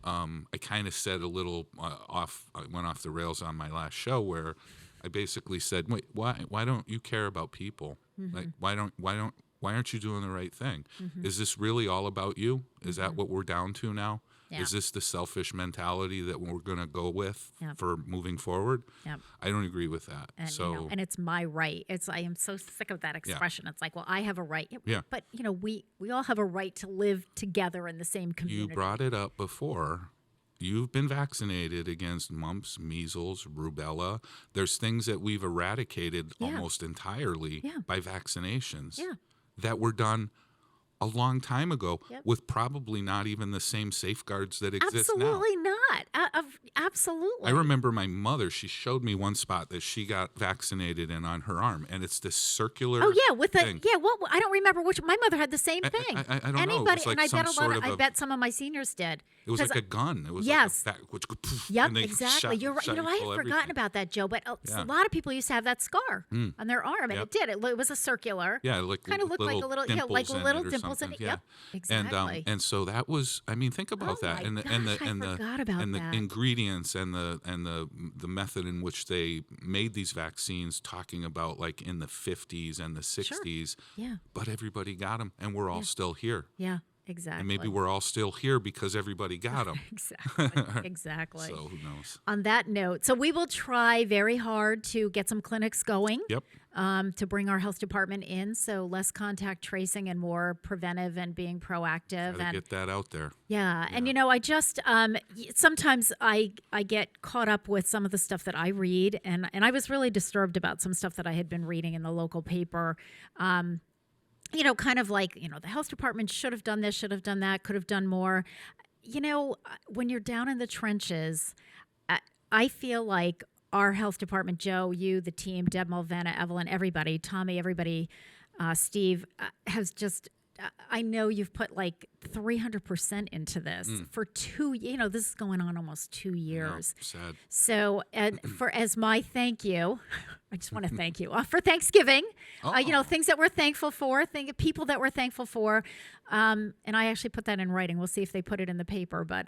I kind of said a little I went off the rails on my last show, where I basically said, wait, why don't you care about people? Like, why aren't you doing the right thing? Is this really all about you? Is that what we're down to now? Yeah. Is this the selfish mentality that we're going to go with Yeah. for moving forward? Yeah. I don't agree with that. And, So, and it's my right. I am so sick of that expression. It's like, well, I have a right. Yeah. But, we all have a right to live together in the same community. you brought it up before. You've been vaccinated against mumps, measles, rubella. There's things that we've eradicated almost entirely by vaccinations that were done a long time ago with probably not even the same safeguards that exist now. Absolutely not. Absolutely. I remember my mother, she showed me one spot that she got vaccinated in on her arm, and it's this circular thing. I don't remember which. My mother had the same thing. I don't know. It was like and I some bet a lot sort of, of I bet some of my seniors did. It was like a gun. It was yes. like a which could poof, Yep, and they exactly. You're right. shot I had full forgotten everything. about that, Joe. But a lot of people used to have that scar on their arm, and Yep. it did. It was a circular. Yeah, like kind of looked like a little, like little dimples in it. Yeah. Yep, exactly. And so that was. I mean, think about that, and the ingredients and the method in which they made these vaccines, talking about like in the 50s and the 60s. Yeah. But everybody got them, and we're all still here. Yeah. Exactly. And maybe we're all still here because everybody got them. Exactly. So who knows? On that note, so we will try very hard to get some clinics going. Yep. To bring our health department in, so less contact tracing and more preventive and being proactive. Gotta get that out there. Yeah. And I just sometimes I get caught up with some of the stuff that I read, and I was really disturbed about some stuff that I had been reading in the local paper. Kind of like, the health department should have done this, should have done that, could have done more. When you're down in the trenches, I feel like our health department, Joe, you, the team, Deb Mulvanna, Evelyn, everybody, Tommy, everybody, Steve, has just I know you've put like 300% into this for this is going on almost 2 years. Sad. So, and as my thank you, I just want to thank you for Thanksgiving. Things that we're thankful for, people that we're thankful for. And I actually put that in writing. We'll see if they put it in the paper. But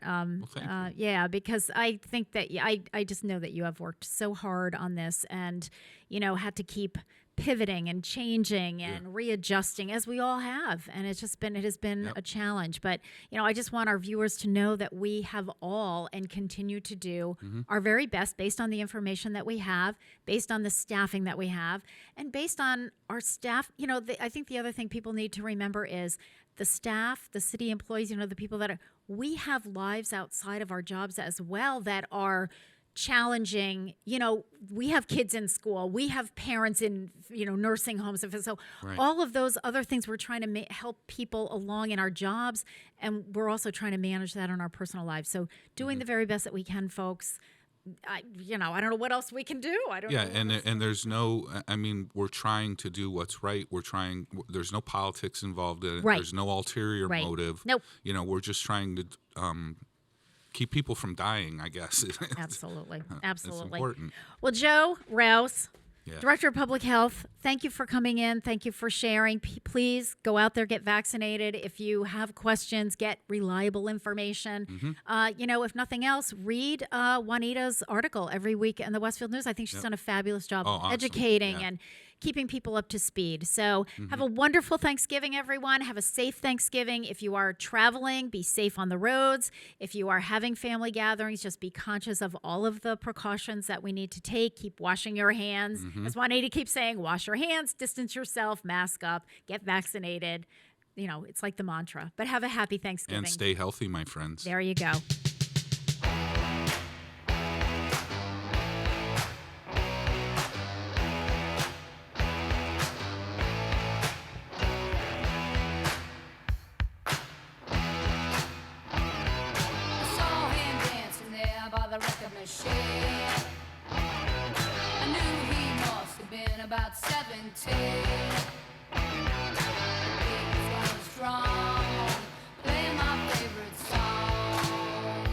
yeah, because I think that I just know that you have worked so hard on this and, had to keep pivoting and changing and readjusting as we all have. And it has been a challenge. But, I just want our viewers to know that we have all and continue to do our very best based on the information that we have, based on the staffing that we have, and based on our staff. I think the other thing people need to remember is the staff, the city employees, the people that we have lives outside of our jobs as well that are challenging. We have kids in school, we have parents in nursing homes, so all of those other things we're trying to help people along in our jobs, and we're also trying to manage that in our personal lives. So doing the very best that we can, folks. I don't know what else we can do. I don't know. Yeah, and there's no. I mean, we're trying to do what's right. There's no politics involved in it. Right. There's no ulterior motive. Nope. We're just trying to keep people from dying, I guess. Absolutely. It's important. Well, Joe Rouse, Yeah. Director of Public Health, thank you for coming in. Thank you for sharing. Please go out there, get vaccinated. If you have questions, get reliable information. If nothing else, read Juanita's article every week in the Westfield News. I think she's done a fabulous job educating and keeping people up to speed. So have a wonderful Thanksgiving, everyone. Have a safe Thanksgiving. If you are traveling, be safe on the roads. If you are having family gatherings, just be conscious of all of the precautions that we need to take. Keep washing your hands. As Juanita keeps saying, wash your hands, distance yourself, mask up, get vaccinated. It's like the mantra. But have a happy Thanksgiving. And stay healthy, my friends. There you go. I knew he must have been about 17. He was going strong, playing my favorite song.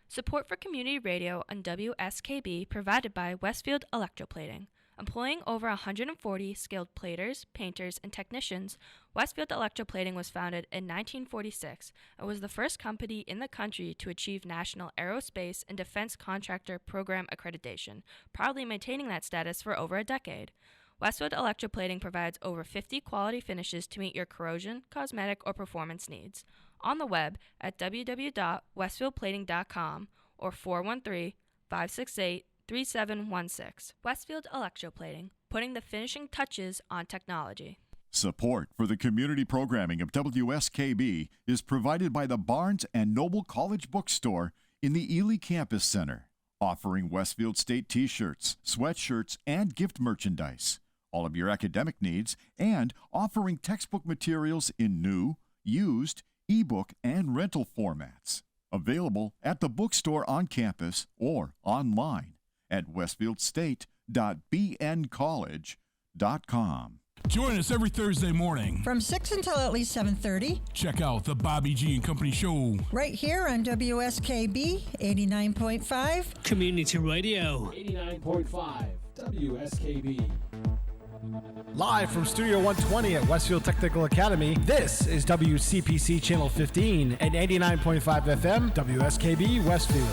Support for community radio on WSKB provided by Westfield Electroplating. Employing over 140 skilled platers, painters, and technicians, Westfield Electroplating was founded in 1946 and was the first company in the country to achieve National Aerospace and Defense Contractor Program accreditation, proudly maintaining that status for over a decade. Westfield Electroplating provides over 50 quality finishes to meet your corrosion, cosmetic, or performance needs. On the web at www.westfieldplating.com or 413-568-3716. Westfield Electroplating, putting the finishing touches on technology. Support for the community programming of WSKB is provided by the Barnes & Noble College Bookstore in the Ely Campus Center, offering Westfield State t-shirts, sweatshirts, and gift merchandise, all of your academic needs, and offering textbook materials in new, used, ebook, and rental formats. Available at the bookstore on campus or online at westfieldstate.bncollege.com. Join us every Thursday morning From 6 until at least 7:30. Check out the Bobby G and Company Show. Right here on WSKB 89.5. Community Radio. 89.5 WSKB. Live from Studio 120 at Westfield Technical Academy, this is WCPC Channel 15 and 89.5 FM, WSKB Westfield.